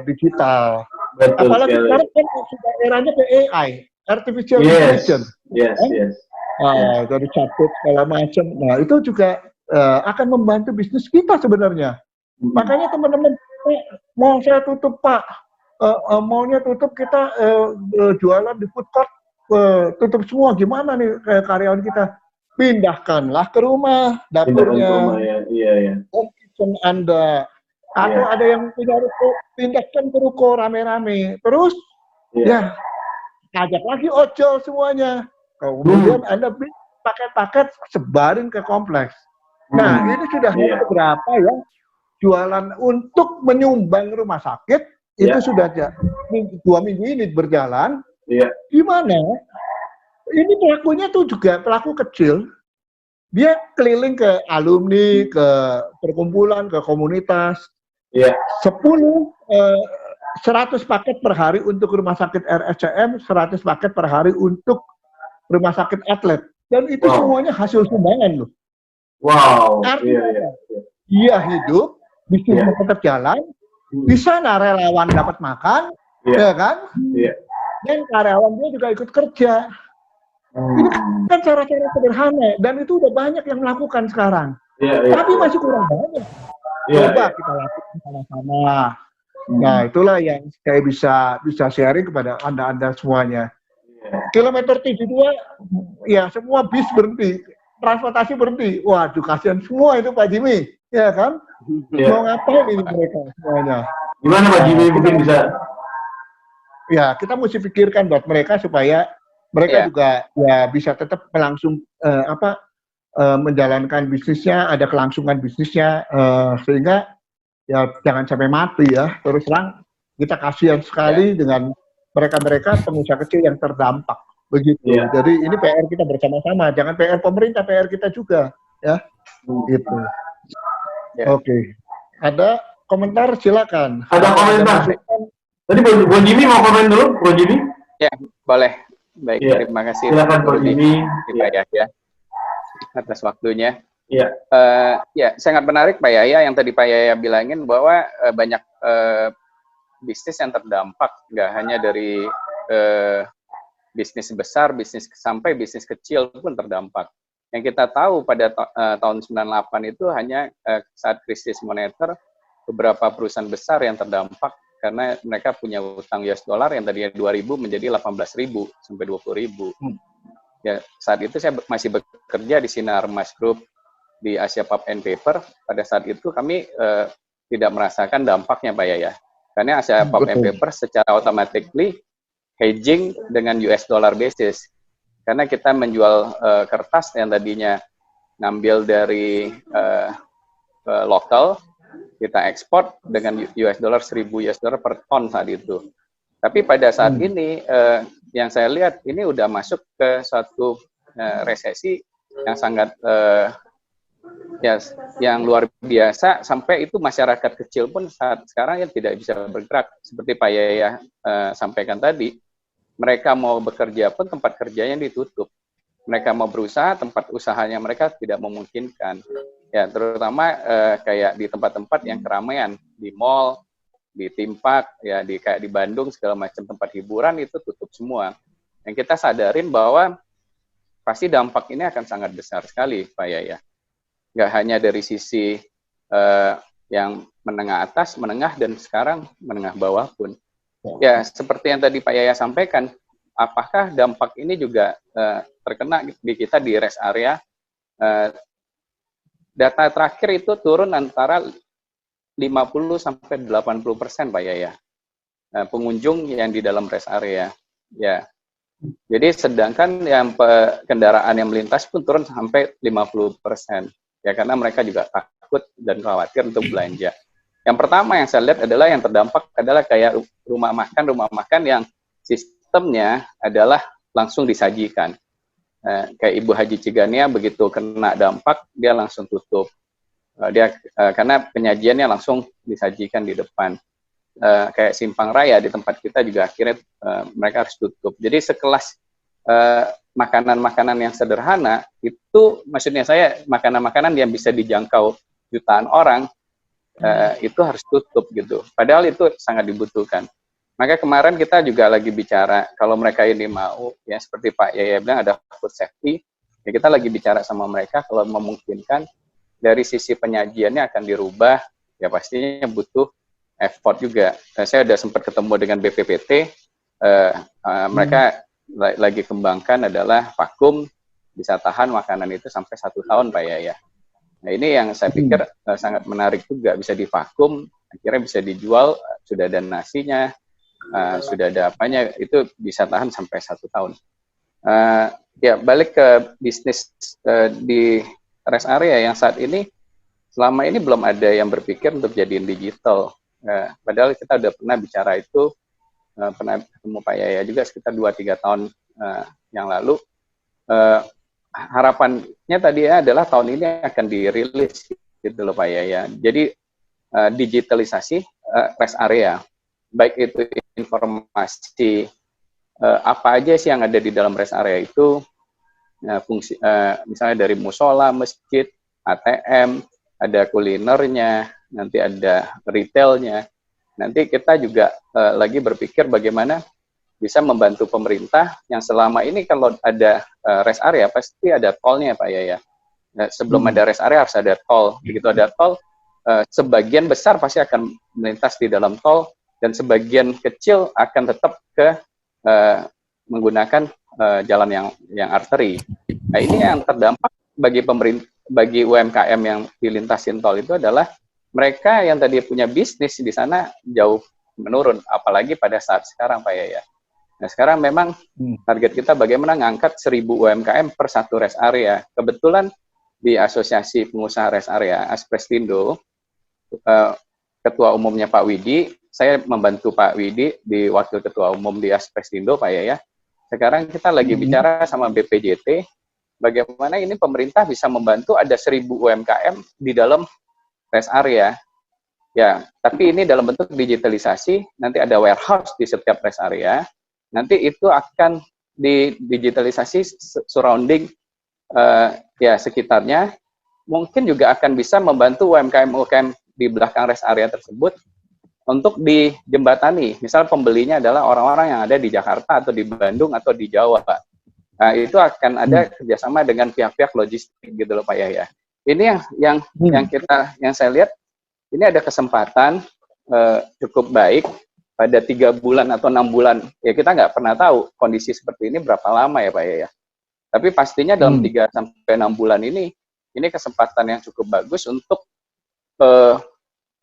digital. Apalagi sekarang kan sudah eranya ke AI, artificial intelligence. Dari chatbot segala macam. Nah itu juga akan membantu bisnis kita sebenarnya. Makanya teman-teman, mau saya tutup Pak, maunya tutup kita jualan di food court, tutup semua, gimana nih karyawan kita? Pindahkanlah ke rumah, dapurnya, home kitchen Anda, atau ada yang punya ruko, pindahkan ke ruko rame-rame, terus ya ajak lagi ojol semuanya, kemudian Anda beli paket-paket sebarin ke kompleks. Nah ini sudah ada beberapa ya jualan untuk menyumbang rumah sakit, itu sudah 2 minggu ini berjalan. Gimana? Ini pelakunya tuh juga pelaku kecil. Dia keliling ke alumni, ke perkumpulan, ke komunitas. 100 paket per hari untuk rumah sakit RSCM, 100 paket per hari untuk rumah sakit atlet. Dan itu semuanya hasil sumbangan loh. Artinya dia hidup, bisnisnya tetap jalan, di sana relawan dapat makan, ya kan? Dan karyawan dia juga ikut kerja. Ini kan cara-cara sederhana, dan itu udah banyak yang melakukan sekarang. Tapi masih kurang banyak. Coba kita lakukan sama-sama. Nah itulah yang saya bisa sharing kepada anda semuanya. Kilometer 72, ya semua bis berhenti, transportasi berhenti. Waduh kasihan semua itu Pak Jimmy. Ya kan? Mau ngapain ini mereka semuanya? Gimana Pak Jimmy mungkin bisa? Ya kita mesti pikirkan buat mereka supaya mereka juga ya bisa tetap menjalankan bisnisnya, ada kelangsungan bisnisnya, sehingga ya jangan sampai mati ya. Terus terang kita kasihan sekali dengan mereka-mereka pengusaha kecil yang terdampak begitu. Jadi ini PR kita bersama-sama, jangan PR pemerintah, PR kita juga ya. Gitu. Oke. Ada komentar silakan. Ada komentar. Tadi Bro Jimmy mau komen dulu, Bro Jimmy? Ya, boleh. Baik, terima kasih. Silakan Bro Jimmy. Ya, atas waktunya. Ya, sangat menarik Pak Yaya yang tadi Pak Yaya bilangin bahwa banyak bisnis yang terdampak, nggak hanya dari bisnis besar, sampai bisnis kecil pun terdampak. Yang kita tahu pada tahun 98 itu hanya saat krisis moneter, beberapa perusahaan besar yang terdampak karena mereka punya utang US dollar yang tadinya 2.000 menjadi 18.000 sampai 20.000. Ya, saat itu saya masih bekerja di Sinar Mas Group. di Asia Pulp and Paper, pada saat itu kami tidak merasakan dampaknya Pak Yaya. Karena Asia Pulp and Paper secara automatically hedging dengan US dollar basis. Karena kita menjual kertas yang tadinya ngambil dari lokal, kita ekspor dengan US dollar 1.000 US dollar per ton saat itu. Tapi pada saat ini yang saya lihat ini udah masuk ke suatu resesi yang sangat yang luar biasa, sampai itu masyarakat kecil pun saat sekarang yang tidak bisa bergerak. Seperti Pak Yaya sampaikan tadi, mereka mau bekerja pun tempat kerjanya ditutup. Mereka mau berusaha, tempat usahanya mereka tidak memungkinkan. Ya, terutama kayak di tempat-tempat yang keramaian, di mall, di theme park, ya kayak di Bandung segala macam tempat hiburan itu tutup semua. Yang kita sadarin bahwa pasti dampak ini akan sangat besar sekali, Pak Yaya. Nggak hanya dari sisi yang menengah atas, menengah, dan sekarang menengah bawah pun. Ya, seperti yang tadi Pak Yaya sampaikan, apakah dampak ini juga terkena di kita di rest area? Data terakhir itu turun antara 50-80% Pak Yaya. Pengunjung yang di dalam rest area. Ya. Jadi sedangkan yang kendaraan yang melintas pun turun sampai 50%. Ya, karena mereka juga takut dan khawatir untuk belanja. Yang pertama yang saya lihat adalah yang terdampak adalah kayak rumah makan yang sistemnya adalah langsung disajikan. Kayak Ibu Haji Cigania begitu kena dampak, dia langsung tutup. Karena penyajiannya langsung disajikan di depan. Kayak Simpang Raya di tempat kita juga akhirnya mereka harus tutup. Jadi sekelas makanan-makanan yang sederhana itu, maksudnya saya makanan-makanan yang bisa dijangkau jutaan orang itu harus tutup gitu. Padahal itu sangat dibutuhkan. Maka kemarin kita juga lagi bicara kalau mereka ini mau, ya seperti Pak Yaya bilang ada food safety, ya kita lagi bicara sama mereka kalau memungkinkan dari sisi penyajiannya akan dirubah, ya pastinya butuh effort juga. Saya sudah sempat ketemu dengan BPPT, mereka lagi kembangkan adalah vakum, bisa tahan makanan itu sampai 1 tahun Pak Yaya. Nah ini yang saya pikir sangat menarik juga, bisa divakum, akhirnya bisa dijual, sudah ada nasinya, sudah ada apanya, itu bisa tahan sampai 1 tahun. Ya balik ke bisnis di rest area yang saat ini, selama ini belum ada yang berpikir untuk jadiin digital. Padahal kita udah pernah bicara itu, pernah ketemu Pak Yaya juga sekitar 2-3 tahun yang lalu. Harapannya tadi adalah tahun ini akan dirilis gitu loh Pak Yaya. Jadi digitalisasi rest area, baik itu informasi apa aja sih yang ada di dalam rest area itu, fungsi misalnya dari musola, masjid, ATM, ada kulinernya, nanti ada retailnya. Nanti kita juga lagi berpikir bagaimana bisa membantu pemerintah yang selama ini kalau ada rest area pasti ada tolnya Pak Yaya. Sebelum ada rest area harus ada tol. Begitu ada tol, sebagian besar pasti akan melintas di dalam tol dan sebagian kecil akan tetap ke menggunakan jalan yang arteri. Nah ini yang terdampak bagi pemerintah, bagi UMKM yang dilintasin tol itu adalah mereka yang tadi punya bisnis di sana jauh menurun, apalagi pada saat sekarang Pak Yaya. Nah sekarang memang target kita bagaimana ngangkat 1.000 UMKM per satu rest area. Kebetulan di Asosiasi Pengusaha Rest Area, Asprestindo, Ketua Umumnya Pak Widi, saya membantu Pak Widi di Wakil Ketua Umum di Asprestindo Pak Yaya. Sekarang kita lagi bicara sama BPJT, bagaimana ini pemerintah bisa membantu ada 1.000 UMKM di dalam rest area. Ya, tapi ini dalam bentuk digitalisasi, nanti ada warehouse di setiap rest area, nanti itu akan digitalisasi surrounding ya sekitarnya, mungkin juga akan bisa membantu UMKM di belakang rest area tersebut untuk dijembatani. Misal pembelinya adalah orang-orang yang ada di Jakarta atau di Bandung atau di Jawa, Pak. Nah, itu akan ada kerjasama dengan pihak-pihak logistik gitu loh Pak Yaya. Ini yang saya lihat, ini ada kesempatan cukup baik pada 3 bulan atau 6 bulan. Ya kita nggak pernah tahu kondisi seperti ini berapa lama ya Pak Yaya. Tapi pastinya dalam 3 sampai 6 bulan ini, ini kesempatan yang cukup bagus untuk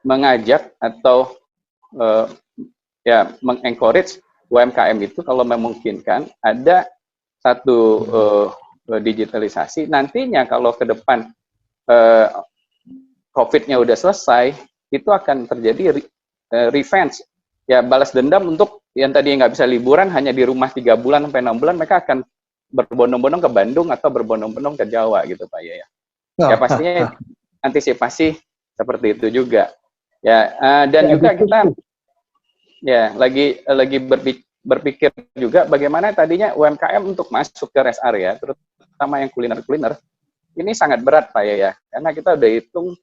mengajak atau ya mengencourage UMKM itu kalau memungkinkan ada satu digitalisasi. Nantinya kalau ke depan COVID-nya udah selesai, itu akan terjadi revenge, ya balas dendam untuk yang tadi nggak bisa liburan hanya di rumah 3 bulan sampai 6 bulan, mereka akan berbondong-bondong ke Bandung atau berbondong-bondong ke Jawa gitu Pak ya. Ya pastinya antisipasi seperti itu juga. Ya dan juga kita ya lagi berpikir juga bagaimana tadinya UMKM untuk masuk ke rest area, terutama yang kuliner-kuliner, ini sangat berat Pak ya, karena kita udah hitung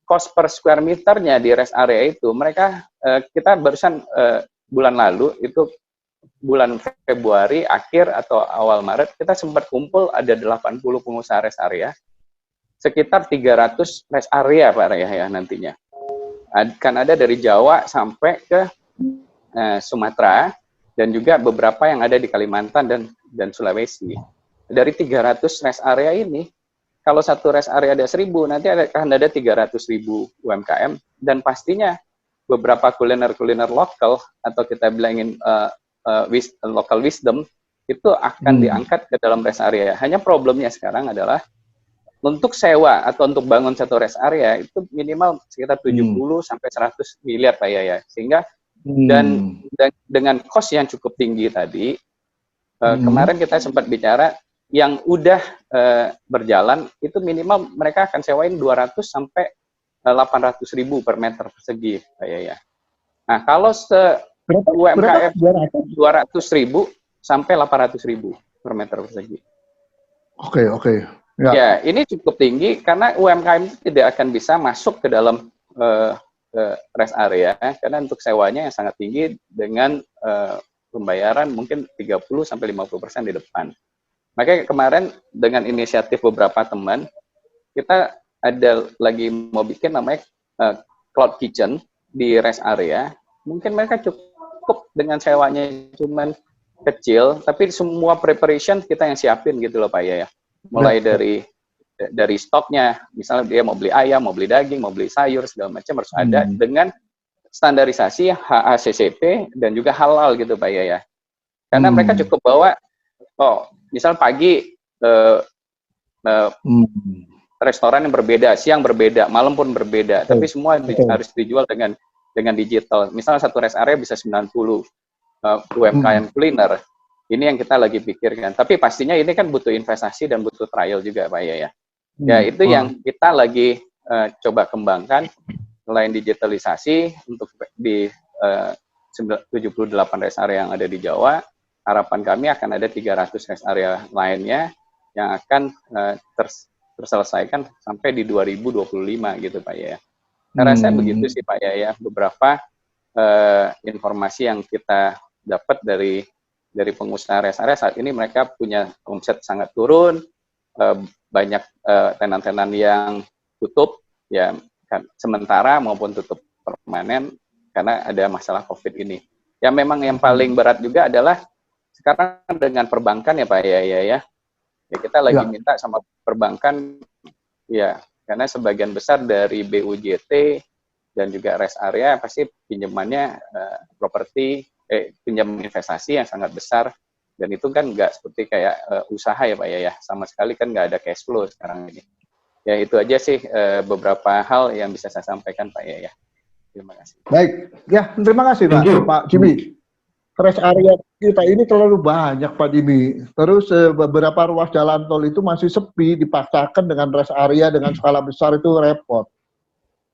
cost per square meternya di rest area itu, mereka kita barusan bulan lalu itu bulan Februari akhir atau awal Maret kita sempat kumpul ada 80 pengusaha rest area, sekitar 300 rest area Pak ya nantinya. Akan ada dari Jawa sampai ke Sumatera dan juga beberapa yang ada di Kalimantan dan Sulawesi. Dari 300 rest area ini, kalau satu rest area ada 1.000, nanti akan ada 300.000 UMKM, dan pastinya beberapa kuliner-kuliner lokal, atau kita bilangin local wisdom, itu akan diangkat ke dalam rest area. Hanya problemnya sekarang adalah, untuk sewa atau untuk bangun satu rest area, itu minimal sekitar 70 sampai 100 miliar Pak ya. Sehingga, dan dengan cost yang cukup tinggi tadi, kemarin kita sempat bicara, yang udah berjalan itu minimal mereka akan sewain 200 sampai 800.000 per meter persegi Pak ya. Nah kalau UMKM 200.000 sampai 800.000 per meter persegi. Oke. Ya ini cukup tinggi karena UMKM itu tidak akan bisa masuk ke dalam rest area karena untuk sewanya yang sangat tinggi dengan pembayaran mungkin 30-50% di depan. Makanya kemarin dengan inisiatif beberapa teman, kita ada lagi mau bikin namanya cloud kitchen di rest area. Mungkin mereka cukup dengan sewanya cuman kecil, tapi semua preparation kita yang siapin gitu loh Pak ya. Mulai dari stoknya, misalnya dia mau beli ayam, mau beli daging, mau beli sayur, segala macam harus ada dengan standarisasi HACCP dan juga halal gitu Pak ya. Karena mereka cukup bawa, misal pagi restoran yang berbeda, siang berbeda, malam pun berbeda, tapi semua harus dijual dengan digital. Misalnya satu rest area bisa 90 UMKM kuliner. Ini yang kita lagi pikirkan. Tapi pastinya ini kan butuh investasi dan butuh trial juga Pak ya. Ya itu yang kita lagi coba kembangkan. Selain digitalisasi untuk di 78 rest area yang ada di Jawa, harapan kami akan ada 300 rest area lainnya yang akan terselesaikan sampai di 2025 gitu Pak ya. Saya rasa begitu sih Pak ya, beberapa informasi yang kita dapat dari pengusaha rest area saat ini. Mereka punya omset sangat turun, banyak tenan-tenan yang tutup ya kan, sementara maupun tutup permanen karena ada masalah COVID ini. Ya memang yang paling berat juga adalah sekarang dengan perbankan ya Pak ya kita lagi minta sama perbankan ya, karena sebagian besar dari BUJT dan juga rest area pasti pinjamannya properti pinjam investasi yang sangat besar, dan itu kan nggak seperti kayak usaha ya Pak ya, sama sekali kan nggak ada cash flow sekarang ini. Ya itu aja sih beberapa hal yang bisa saya sampaikan Pak ya. Terima kasih. Baik, ya terima kasih Pak Jimmy. Rest area kita ini terlalu banyak Pak Jimmy. Terus beberapa ruas jalan tol itu masih sepi, dipaksakan dengan rest area dengan skala besar itu repot.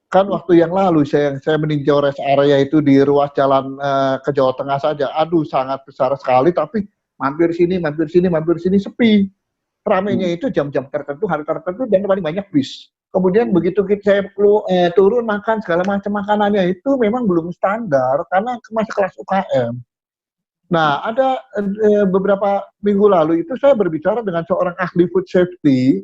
Kan waktu yang lalu saya meninjau rest area itu di ruas jalan ke Jawa Tengah saja. Aduh sangat besar sekali, tapi mampir sini sepi. Ramainya itu jam-jam tertentu, hari tertentu, dan paling banyak bis. Kemudian begitu saya turun makan segala macam makanannya itu memang belum standar karena masih kelas UKM. Nah, ada beberapa minggu lalu itu saya berbicara dengan seorang ahli food safety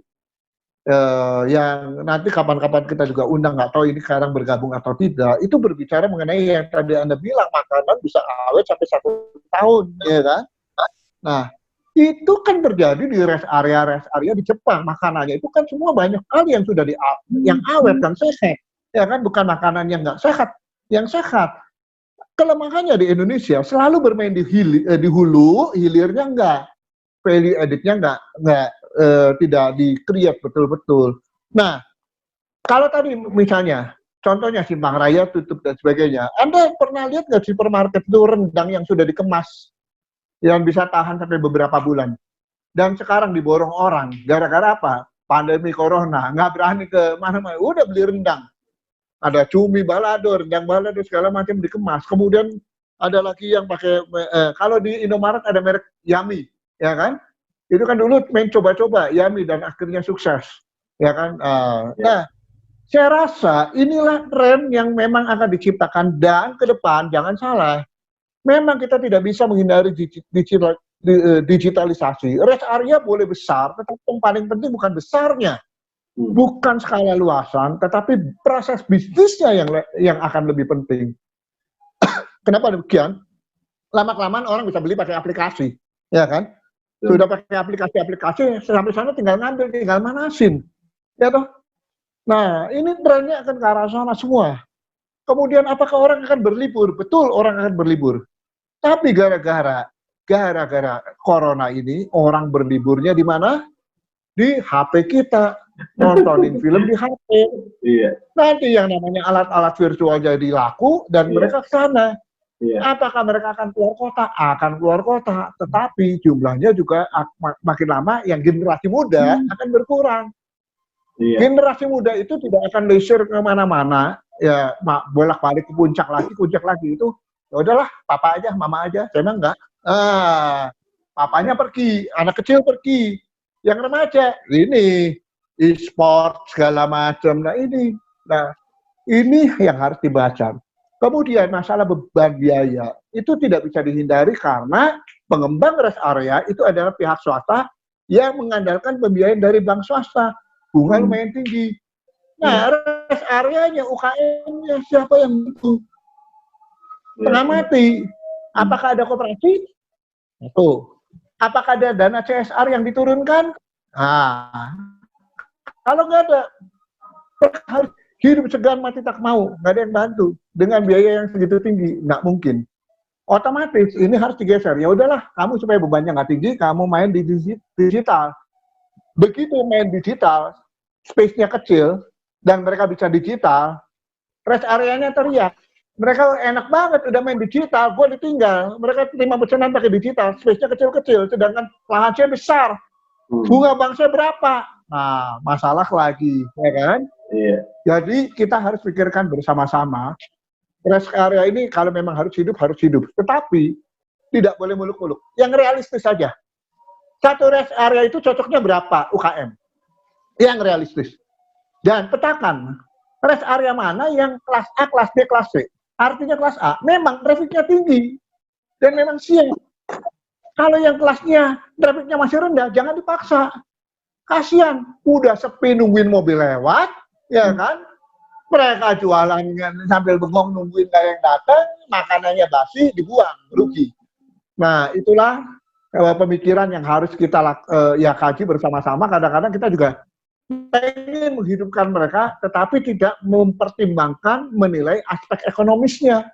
yang nanti kapan-kapan kita juga undang, nggak tahu ini sekarang bergabung atau tidak. Itu berbicara mengenai yang tadi Anda bilang, makanan bisa awet sampai 1 tahun, ya kan? Nah, itu kan terjadi di rest area di Jepang. Makanannya itu kan semua banyak kali yang sudah yang awet dan sehat, ya kan, bukan makanan yang nggak sehat, yang sehat. Kelemahannya di Indonesia selalu bermain di hulu, hilirnya enggak, value added-nya enggak tidak di-create betul-betul. Nah, kalau tadi misalnya, contohnya Simpang Raya tutup dan sebagainya, Anda pernah lihat nggak di supermarket itu rendang yang sudah dikemas, yang bisa tahan sampai beberapa bulan? Dan sekarang diborong orang, gara-gara apa? Pandemi Corona, nggak berani ke mana-mana, udah beli rendang. Ada cumi balado, rendang balado, segala macam dikemas. Kemudian ada lagi yang pakai, kalau di Indomaret ada merek Yummy, ya kan? Itu kan dulu main coba-coba Yummy dan akhirnya sukses, ya kan? Nah, saya rasa inilah tren yang memang akan diciptakan, dan ke depan jangan salah, memang kita tidak bisa menghindari digitalisasi. Rest area boleh besar, tetapi yang paling penting bukan besarnya, bukan skala luasan, tetapi proses bisnisnya yang akan lebih penting. Kenapa demikian? Lama-kelamaan orang bisa beli pakai aplikasi, ya kan? Sudah pakai aplikasi, sampai sana tinggal ngambil, tinggal manasin, ya toh? Nah, ini trennya akan ke arah sana semua. Kemudian apakah orang akan berlibur? Betul, orang akan berlibur. Tapi gara-gara corona ini, orang berliburnya di mana? Di HP kita. Nontonin film di HP. Iya. Nanti yang namanya alat-alat virtual jadi laku dan mereka ke sana. Iya. Apakah mereka akan keluar kota? Akan keluar kota, tetapi jumlahnya juga makin lama yang generasi muda akan berkurang. Iya. Generasi muda itu tidak akan leisure kemana-mana, ya bolak-balik ke puncak lagi itu. Ya udahlah, papa aja, mama aja. Saya mah enggak. Papanya pergi, anak kecil pergi, yang remaja ini e-sport segala macam. Nah ini yang harus dibaca. Kemudian masalah beban biaya itu tidak bisa dihindari karena pengembang rest area itu adalah pihak swasta yang mengandalkan pembiayaan dari bank swasta, bunga lumayan tinggi. Nah, rest areanya UKM-nya siapa yang butuh? Pengamati. Apakah ada koperasi? Itu. Apakah ada dana CSR yang diturunkan? Nah, kalau nggak ada, harus hidup segan mati tak mau, nggak ada yang bantu dengan biaya yang segitu tinggi, nggak mungkin. Otomatis ini harus digeser. Ya udahlah, kamu supaya bebannya nggak tinggi, kamu main di digital. Begitu main digital, space-nya kecil dan mereka bisa digital, rest area-nya teriak. Mereka enak banget udah main digital, gue ditinggal. Mereka terima pesanan pakai digital, space-nya kecil-kecil, sedangkan lahannya besar. Bunga banknya berapa? Nah, masalah lagi, ya kan? Iya. Jadi kita harus pikirkan bersama-sama. Rest area ini kalau memang harus hidup. Tetapi tidak boleh muluk-muluk. Yang realistis saja. Satu rest area itu cocoknya berapa UKM? Yang realistis. Dan petakan rest area mana yang kelas A, kelas B, kelas C. Artinya kelas A memang trafficnya tinggi dan memang siang. Kalau yang kelasnya trafficnya masih rendah, jangan dipaksa. Kasihan, udah sepi nungguin mobil lewat, ya kan? Mereka jualan sambil bengong nungguin nggak yang datang, makanannya basi, dibuang, rugi. Nah, itulah pemikiran yang harus kita kaji bersama-sama. Kadang-kadang kita juga ingin menghidupkan mereka, tetapi tidak mempertimbangkan menilai aspek ekonomisnya.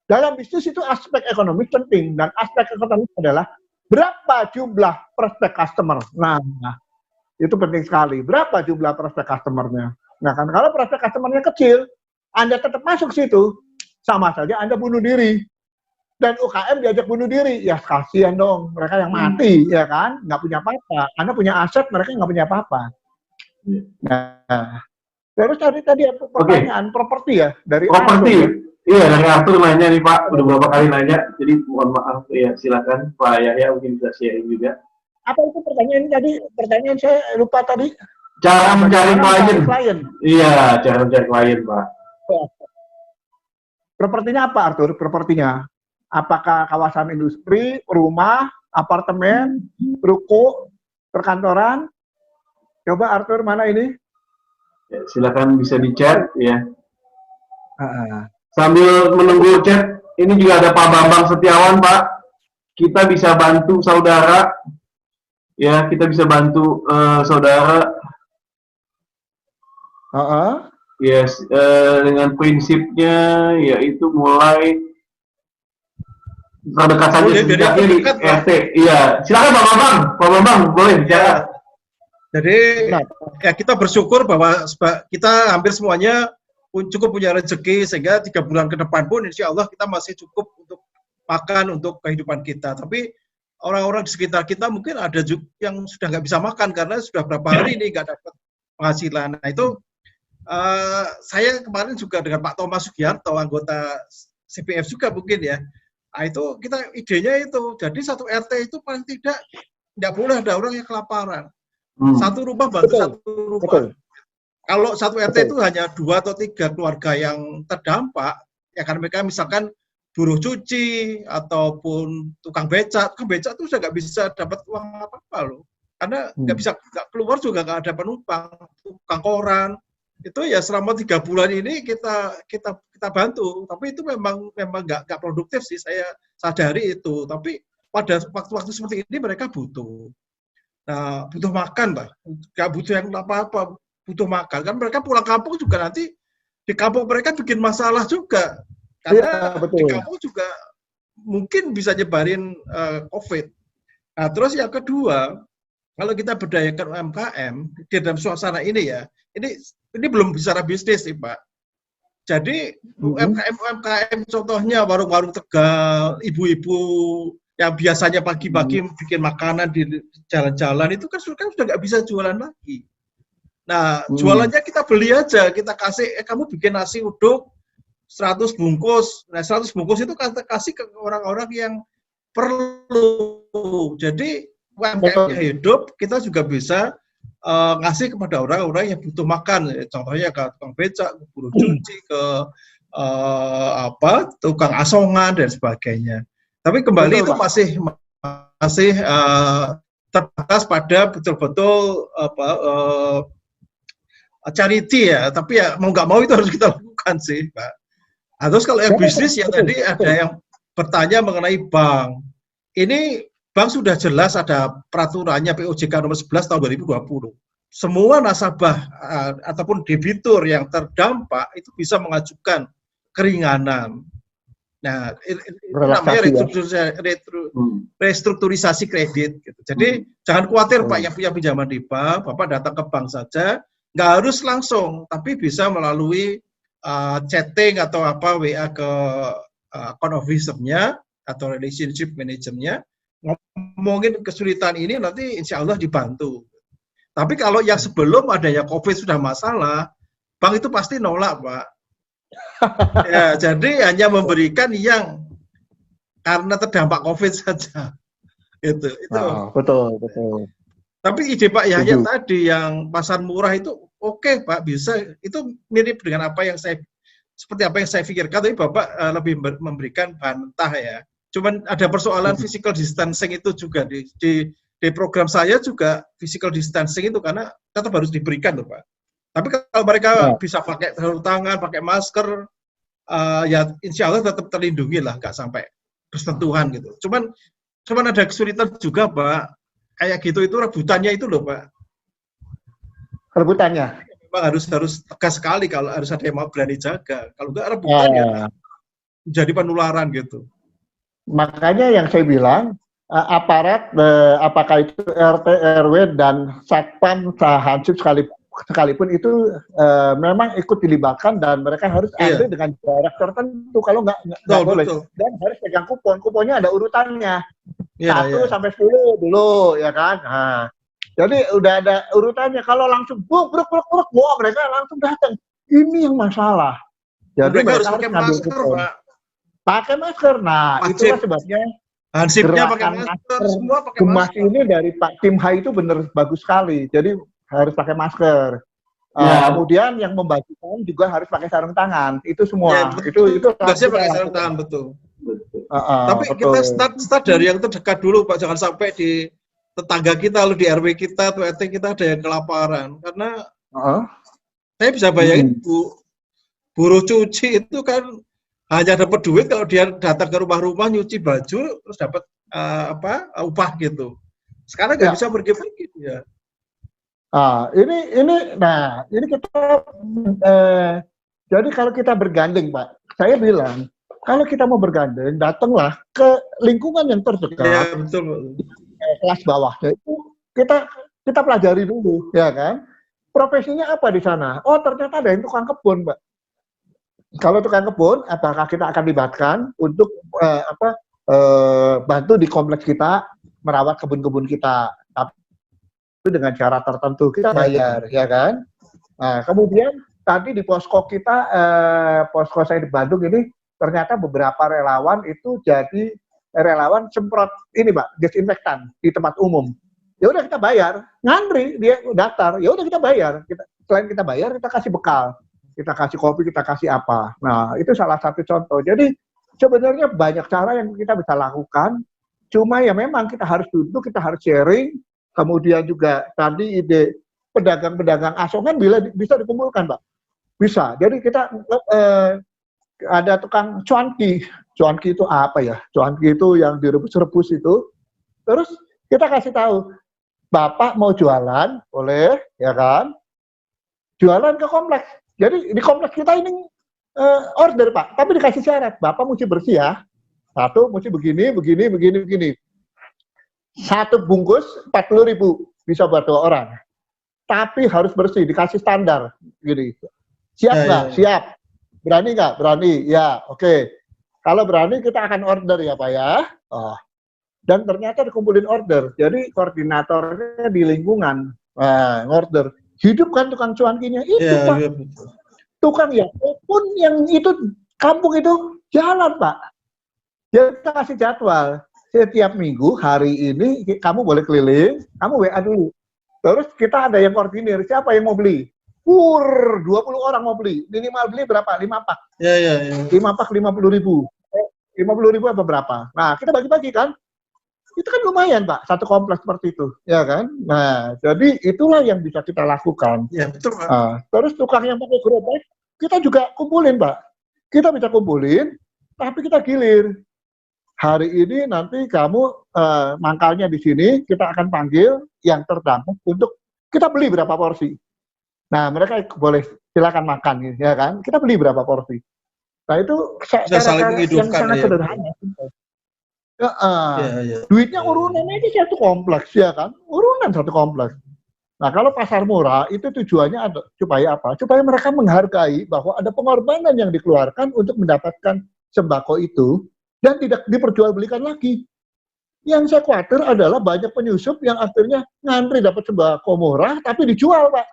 Dalam bisnis itu aspek ekonomis penting, dan aspek ekonomis adalah berapa jumlah prospek customer. Nah, itu penting sekali. Berapa jumlah prospek customer-nya? Nah, kan kalau prospek customer-nya kecil, Anda tetap masuk situ, sama saja Anda bunuh diri. Dan UKM diajak bunuh diri, ya kasihan dong, mereka yang mati, ya kan? Nggak punya apa-apa. Anda punya aset, mereka nggak punya apa-apa. Nah, terus tadi pertanyaan properti ya, dari properti. Iya, dari Arthur nanya nih Pak, udah beberapa kali nanya, jadi mohon maaf ya, silakan Pak Yahya mungkin bisa sharing juga. Apa itu pertanyaan tadi? Pertanyaan saya lupa tadi. Cara mencari klien. Iya, cara mencari klien Pak. Propertinya apa Arthur? Propertinya? Apakah kawasan industri, rumah, apartemen, ruko, perkantoran? Coba Arthur, mana ini? Ya, silakan bisa di chat ya. Sambil menunggu chat, ini juga ada Pak Bambang Setiawan, Pak. kita bisa bantu saudara, ya kita bisa bantu saudara, yes, dengan prinsipnya yaitu mulai terdekat saja sejaknya di RT. Iya, silakan Pak Bambang boleh bicara. Jadi ya kita bersyukur bahwa kita hampir semuanya cukup punya rezeki sehingga 3 bulan ke depan pun insya Allah kita masih cukup untuk makan untuk kehidupan kita. Tapi orang-orang di sekitar kita mungkin ada juga yang sudah nggak bisa makan karena sudah berapa hari ini nggak dapat penghasilan. Nah itu saya kemarin juga dengan Pak Thomas Sugiarto, anggota CPF juga mungkin ya. Nah itu kita idenya itu, jadi satu RT itu paling tidak boleh ada orang yang kelaparan. Satu rumah bantu satu rumah. Kalau satu RT itu hanya 2 atau 3 keluarga yang terdampak, ya kan mereka misalkan buruh cuci ataupun tukang becak itu sudah nggak bisa dapat uang apa-apa loh, karena nggak keluar juga nggak ada penumpang. Tukang koran itu ya selama 3 bulan ini kita bantu, tapi itu memang nggak produktif sih, saya sadari itu. Tapi pada waktu-waktu seperti ini mereka butuh. Nah, butuh makan, Pak. Nggak butuh yang apa-apa, butuh makan. Kan mereka pulang kampung juga nanti di kampung mereka bikin masalah juga. Karena di kampung juga mungkin bisa nyebarin COVID. Nah, terus yang kedua, kalau kita berdayakan UMKM di dalam suasana ini ya, ini belum bicara bisnis sih, Pak. Jadi UMKM contohnya warung-warung Tegal, ibu-ibu yang biasanya pagi-pagi bikin makanan di jalan-jalan itu kan sudah nggak bisa jualan lagi. Nah, jualannya kita beli aja, kita kasih, kamu bikin nasi uduk 100 bungkus. Nah, 100 bungkus itu kasih ke orang-orang yang perlu. Jadi UMKM-nya hidup, kita juga bisa ngasih kepada orang-orang yang butuh makan. Contohnya ke tukang becak, ke buruh cuci, ke tukang asongan dan sebagainya. Tapi kembali itu masih terbatas pada betul-betul charity ya. Tapi ya mau nggak mau itu harus kita lakukan sih, Pak. Nah, terus kalau yang bisnis yang tadi ada yang bertanya mengenai bank. Ini bank sudah jelas ada peraturannya POJK nomor 11 tahun 2020. Semua nasabah ataupun debitur yang terdampak itu bisa mengajukan keringanan. Nah, itu namanya restrukturisasi kredit. Gitu. Jadi jangan khawatir Pak yang punya pinjaman di bank, Bapak datang ke bank saja, nggak harus langsung, tapi bisa melalui chatting atau WA ke account officer-nya atau relationship manager-nya, ngomongin kesulitan ini nanti insya Allah dibantu. Tapi kalau yang sebelum adanya COVID sudah masalah, bank itu pasti nolak, Pak. Ya, jadi hanya memberikan yang karena terdampak COVID saja. Itu. Betul. Tapi ide Pak Yahya tadi yang pasar murah itu oke, Pak, bisa. Itu mirip dengan seperti apa yang saya pikirkan, tapi Bapak lebih memberikan bahan mentah ya. Cuman ada persoalan physical distancing itu juga di program saya juga physical distancing itu karena tetap harus diberikan tuh, Pak. Tapi kalau mereka bisa pakai sarung tangan, pakai masker, ya insya Allah tetap terlindungi lah, nggak sampai bersentuhan gitu. Cuman ada kesulitan juga, Pak. Kayak gitu itu rebutannya itu loh, Pak. Rebutannya? Memang harus tegas sekali kalau harus ada yang mau berani jaga. Kalau nggak rebutan ya jadi penularan gitu. Makanya yang saya bilang, aparat, apakah itu RT, RW, dan Satpam, Hansip sekalipun itu memang ikut dilibatkan dan mereka harus ada dengan jarak tertentu. Kalau nggak boleh. Dan harus pegang kupon. Kuponnya ada urutannya. 1 sampai 10 dulu, ya kan? Nah, jadi udah ada urutannya. Kalau langsung bruk, wah mereka langsung datang. Ini yang masalah. Jadi mereka harus pakai masker, Pak. Pakai masker. Nah, itulah sebabnya Hansipnya pakai masker, semua pakai masker. Ini dari Pak Tim Hai itu benar bagus sekali. Jadi harus pakai masker. Kemudian yang membagikan juga harus pakai sarung tangan. Itu semua. Itu harusnya pakai sarung tangan, betul. Tapi kita start dari yang terdekat dulu, Pak. Jangan sampai di tetangga kita, lalu di RW kita atau RT kita ada yang kelaparan. Karena saya bisa bayangin buruh cuci itu kan hanya dapat duit kalau dia datang ke rumah-rumah nyuci baju terus dapat upah gitu. Sekarang nggak bisa pergi-pergi ya. Ini kita jadi kalau kita bergandeng, Pak, saya bilang kalau kita mau bergandeng, datanglah ke lingkungan yang terdekat, Ya, betul. kelas bawahnya itu kita pelajari dulu, ya kan? Profesinya apa di sana? Oh, ternyata ada yang tukang kebun, Pak. Kalau tukang kebun, apakah kita akan libatkan untuk bantu di kompleks kita merawat kebun-kebun kita? Itu dengan cara tertentu kita bayar, ya kan? Nah, kemudian tadi di posko kita, posko saya di Bandung ini ternyata beberapa relawan itu jadi relawan semprot ini, Pak, desinfektan di tempat umum. Ya udah kita bayar, ngantri dia daftar, ya udah kita bayar. Selain kita bayar, kita kasih bekal, kita kasih kopi, kita kasih apa. Nah, itu salah satu contoh. Jadi sebenarnya banyak cara yang kita bisa lakukan. Cuma ya memang kita harus duduk, kita harus sharing. Kemudian juga tadi ide pedagang-pedagang asongan bisa dikumpulkan, Pak. Bisa. Jadi kita ada tukang cuanki. Cuanki itu apa ya? Cuanki itu yang direbus-rebus itu. Terus kita kasih tahu, Bapak mau jualan, boleh, ya kan? Jualan ke kompleks. Jadi di kompleks kita ini order, Pak. Tapi dikasih syarat, Bapak mesti bersih ya. Satu, mesti begini. Satu bungkus 40.000 bisa buat 2 orang. Tapi harus bersih, dikasih standar. Gini. Siap nggak? Siap. Berani nggak? Berani. Ya, oke. Kalau berani kita akan order ya, Pak ya. Dan ternyata dikumpulin order. Jadi koordinatornya di lingkungan order. Hidup kan tukang cuankinya itu, Pak. Ya. Tukang ya pun yang itu kampung itu jalan, Pak. Jadi kita kasih jadwal. Setiap minggu hari ini kamu boleh keliling, kamu WA dulu. Terus kita ada yang koordinir, siapa yang mau beli? 20 orang mau beli. Minimal beli berapa? 5 pak. Ya. 5 pak 50.000. 50.000 apa berapa? Nah, kita bagi-bagi kan? Itu kan lumayan, Pak, satu kompleks seperti itu, ya kan? Nah, jadi itulah yang bisa kita lakukan. Ya, betul, Pak. Terus tukang yang pakai gerobak, kita juga kumpulin, Pak. Kita bisa kumpulin, tapi kita gilir. Hari ini nanti kamu mangkalnya di sini, kita akan panggil yang terdampak untuk kita beli berapa porsi. Nah, mereka boleh silakan makan, ya kan? Kita beli berapa porsi. Nah, itu cara yang sangat sederhana. Duitnya urunan itu satu kompleks, ya kan? Urunan satu kompleks. Nah, kalau pasar murah itu tujuannya ada supaya apa? Supaya mereka menghargai bahwa ada pengorbanan yang dikeluarkan untuk mendapatkan sembako itu dan tidak diperjualbelikan lagi. Yang saya khawatir adalah banyak penyusup yang akhirnya ngantri dapat sembako murah tapi dijual, Pak.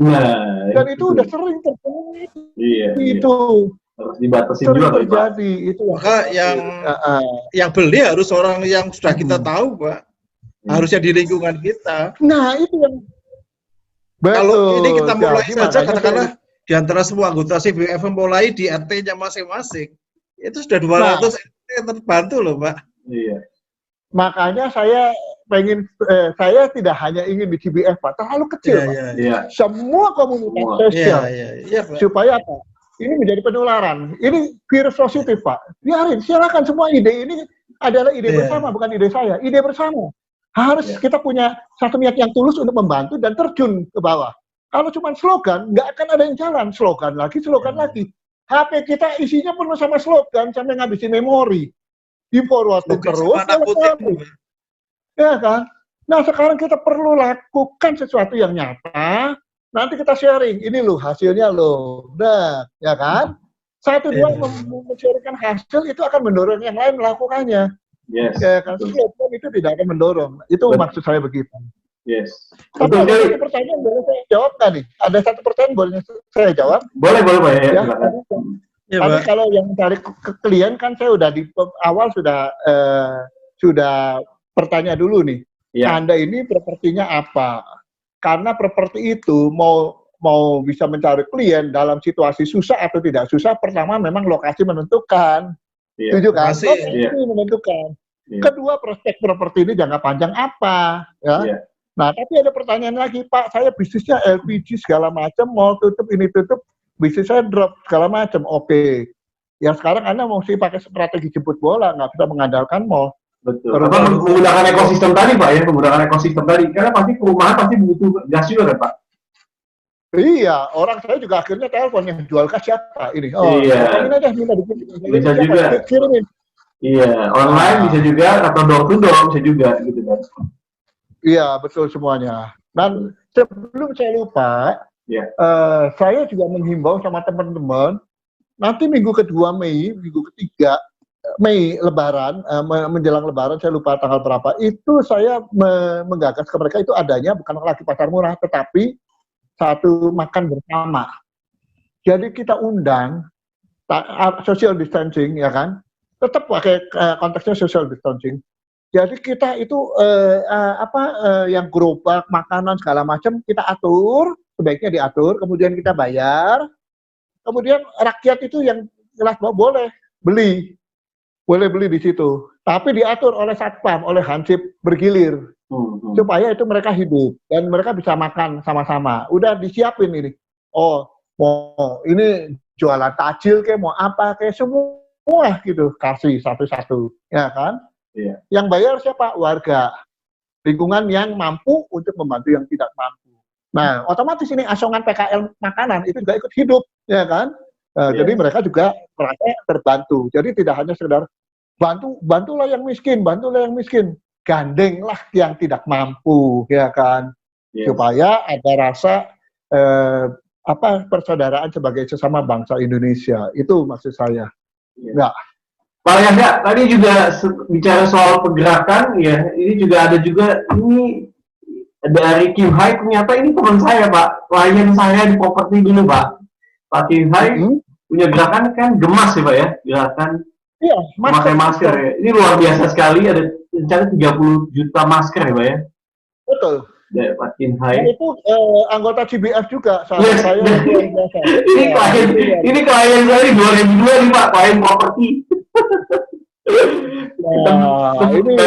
Nah, dan itu udah sering terjadi. Iya. Itu harus dibatasi sering juga, terjadi. Pak. Itu maka yang beli harus orang yang sudah kita tahu, Pak. Harusnya di lingkungan kita. Nah, itu yang kalau ini kita mulai saja katakanlah di antara semua anggota CBF mulai di RT-nya masing-masing. Itu sudah 200 RT yang terbantu loh, Pak. Iya. Makanya saya saya tidak hanya ingin di CBF, Pak, terlalu kecil, Pak. Iya. Semua komunitas sosial. Pak. Supaya apa? Ini menjadi penularan. Ini virus positif, Pak. Biarin, silakan semua ide ini adalah ide bersama, bukan ide saya. Ide bersama. Harus kita punya satu niat yang tulus untuk membantu dan terjun ke bawah. Kalau cuma slogan, nggak akan ada yang jalan. Slogan lagi. HP kita isinya penuh sama slogan sampai ngabisin memori. Di-forwardin terus. Ya kan? Nah, sekarang kita perlu lakukan sesuatu yang nyata. Nanti kita sharing. Ini loh hasilnya loh. Nah, ya kan? Satu dua men-sharingkan hasil itu akan mendorong yang lain melakukannya. Yes. Ya kan? Slogan itu tidak akan mendorong. Itu maksud saya begitu. Yes. Tapi ada satu pertanyaan boleh saya jawab nggak nih? Ada satu pertanyaan boleh saya jawab? Boleh Pak. Ya. Tapi kalau yang mencari ke klien kan saya udah di awal sudah bertanya dulu nih. Ya. Anda ini propertinya apa? Karena properti itu mau bisa mencari klien dalam situasi susah atau tidak susah, pertama memang lokasi menentukan. Ya. Setuju kan? Lokasi menentukan. Ya. Kedua, prospek properti ini jangka panjang apa? Ya. Nah, tapi ada pertanyaan lagi, Pak, saya bisnisnya LPG segala macam, mall tutup, ini tutup, bisnis saya drop segala macam. Oke. Ya sekarang Anda mesti pakai strategi jemput bola, nggak bisa mengandalkan mall. Betul. Apa menggunakan ekosistem tadi Pak ya, menggunakan ekosistem tadi. Karena pasti perumahan pasti butuh gas juga kan Pak. Iya, orang saya juga akhirnya telepon yang jual gas siapa ini. Oh, Iya. teleponin aja minta dikirim. Bisa juga. Kirimin. Iya, online bisa juga atau door to door bisa juga gitu kan. Iya, betul semuanya. Dan sebelum saya lupa, Iya. saya juga menghimbau sama teman-teman, nanti minggu kedua Mei, minggu ketiga Mei Lebaran, menjelang Lebaran, saya lupa tanggal berapa, itu saya menggagas ke mereka itu adanya bukan lagi pasar murah, tetapi satu makan bersama. Jadi kita undang social distancing, ya kan? Tetap pakai konteksnya social distancing. Jadi kita itu yang gerobak makanan segala macam kita atur, sebaiknya diatur, kemudian kita bayar, kemudian rakyat itu yang jelas boleh beli di situ, tapi diatur oleh satpam, oleh hansip bergilir, supaya itu mereka hidup dan mereka bisa makan sama-sama. Udah disiapin ini. Oh, mau ini jualan takjil kayak mau apa kayak semua gitu, kasih satu-satu, ya kan? Iya. Yang bayar siapa? Warga lingkungan yang mampu untuk membantu yang tidak mampu. Nah, otomatis ini asongan PKL makanan itu juga ikut hidup, ya kan? Jadi mereka juga merasa terbantu. Jadi tidak hanya sekedar bantulah yang miskin, gandenglah yang tidak mampu, ya kan? Yes. Supaya ada rasa persaudaraan sebagai sesama bangsa Indonesia. Itu maksud saya. Ya. Pak Yahya, tadi juga bicara soal pergerakan, ya. Ini juga ada ini dari Kim Hai, ternyata ini teman saya, Pak. Klien saya di properti dulu, Pak. Pak Kim Hai punya gerakan kan gemas ya, Pak ya? Gerakan memakai masker ya. Ini luar biasa sekali, ada rencana 30 juta masker ya, Pak ya? Betul. Ya, Pak Kim Hai. Nah, itu anggota CBF juga, yes. Saya biasa. Ini klien saya di 2002 nih, Pak, klien properti. Nah, ini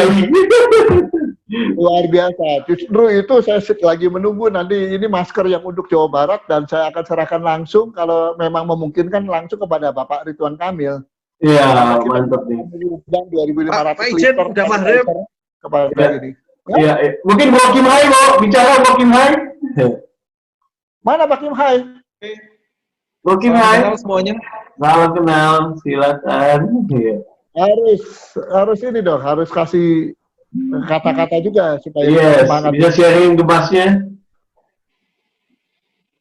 luar biasa. Justru itu saya lagi menunggu nanti ini masker yang untuk Jawa Barat dan saya akan serahkan langsung kalau memang memungkinkan langsung kepada Bapak Ridwan Kamil. Iya, mantap nih. 2.500 liter udah maghrib kepada ini. Iya, mungkin Bro Kim Hai mau bicara Bro Kim Hai. Mana Pak Kim Hai? Bro Kim Hai. Salam semuanya. Salam kenal, silakan. Harus ini dong, harus kasih kata-kata juga supaya semangat. Bisa sharing gemasnya.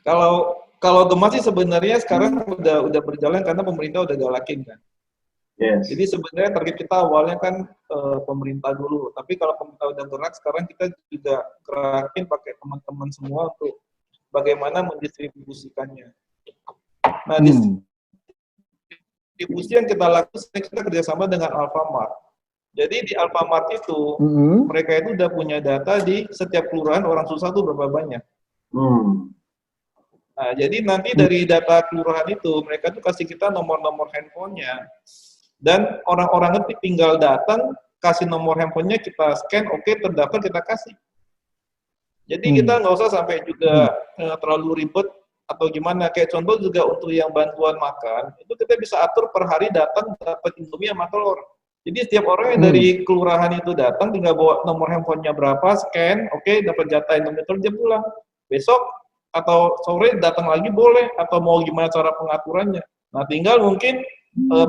Kalau gemas sih sebenarnya sekarang udah berjalan karena pemerintah udah galakin kan. Yes. Jadi sebenarnya target kita awalnya kan pemerintah dulu, tapi kalau pemerintah udah gerak, sekarang kita juga gerakin pakai teman-teman semua untuk bagaimana mendistribusikannya. Nah, distribusi yang kita lakukan, kita kerjasama dengan Alfamart. Jadi di Alfamart itu, mereka itu udah punya data di setiap kelurahan orang susah tuh berapa banyak. Nah, jadi nanti dari data kelurahan itu, mereka tuh kasih kita nomor-nomor handphonenya. Dan orang-orang itu tinggal datang, kasih nomor handphonenya, kita scan, oke, terdaftar, kita kasih. Jadi kita nggak usah sampai juga terlalu ribet atau gimana. Kayak contoh juga untuk yang bantuan makan, itu kita bisa atur per hari datang dapat Indomie sama telur. Jadi setiap orang yang dari kelurahan itu datang, tinggal bawa nomor handphonenya berapa, scan, oke, dapat jatah Indomie telur, dia pulang. Besok atau sore datang lagi boleh, atau mau gimana cara pengaturannya. Nah, tinggal mungkin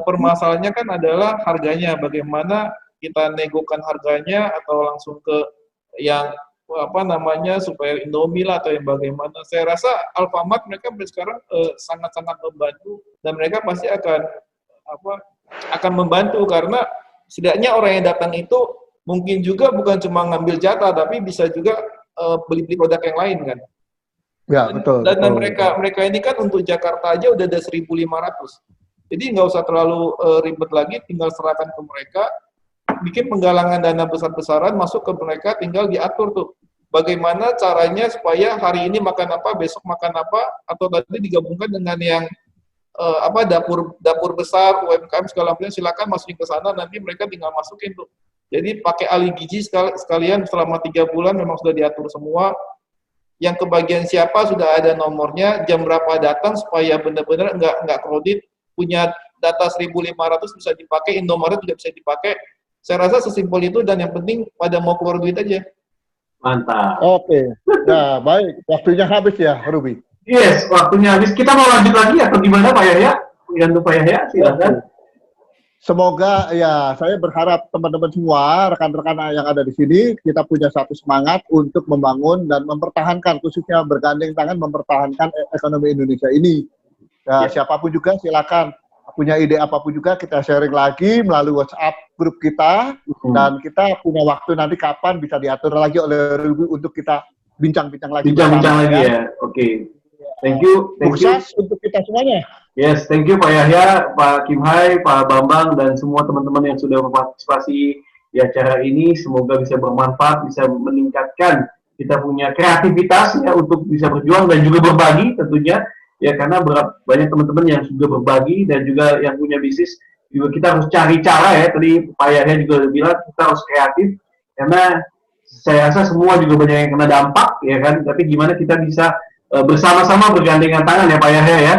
permasalahannya kan adalah harganya, bagaimana kita negokan harganya atau langsung ke yang supaya Indomie lah atau yang bagaimana. Saya rasa Alfamart mereka sekarang sangat-sangat membantu dan mereka pasti akan membantu karena setidaknya orang yang datang itu mungkin juga bukan cuma ngambil jatah tapi bisa juga beli-beli produk yang lain kan. Ya, betul. Dan mereka ini kan untuk Jakarta aja udah ada 1.500. Jadi nggak usah terlalu ribet lagi, tinggal serahkan ke mereka, bikin penggalangan dana besar-besaran, masuk ke mereka, tinggal diatur tuh. Bagaimana caranya supaya hari ini makan apa, besok makan apa, atau tadi digabungkan dengan yang dapur besar, UMKM segala macam, silakan masukin ke sana, nanti mereka tinggal masukin tuh. Jadi pakai ahli gizi sekalian selama 3 bulan memang sudah diatur semua. Yang kebagian siapa sudah ada nomornya, jam berapa datang supaya benar-benar nggak kredit. Punya data 1.500 bisa dipakai, Indomaret juga bisa dipakai. Saya rasa sesimpel itu, dan yang penting pada mau keluar duit aja. Mantap. Oke. Nah, baik. Waktunya habis ya, Ruby. Yes, waktunya habis. Kita mau lanjut lagi atau gimana Pak Yahya? Tergantung Pak Yahya, silakan. Semoga ya, saya berharap teman-teman semua, rekan-rekan yang ada di sini, kita punya satu semangat untuk membangun dan mempertahankan, khususnya bergandeng tangan mempertahankan ekonomi Indonesia ini. Nah, siapapun juga silakan punya ide apapun juga kita sharing lagi melalui WhatsApp grup kita, dan kita punya waktu nanti kapan bisa diatur lagi oleh Ruby untuk kita bincang-bincang lagi. Bincang-bincang lagi ya. Oke. Thank you. Sukses untuk kita semuanya. Yes, thank you Pak Yahya, Pak Kim Hai, Pak Bambang, dan semua teman-teman yang sudah berpartisipasi di acara ini. Semoga bisa bermanfaat, bisa meningkatkan kita punya kreativitas ya untuk bisa berjuang dan juga berbagi tentunya ya, karena banyak teman-teman yang juga berbagi dan juga yang punya bisnis juga kita harus cari cara ya. Tadi Pak Yahya juga bilang kita harus kreatif, karena saya rasa semua juga banyak yang kena dampak ya kan. Tapi gimana kita bisa bersama-sama bergandengan tangan ya Pak Yahya ya,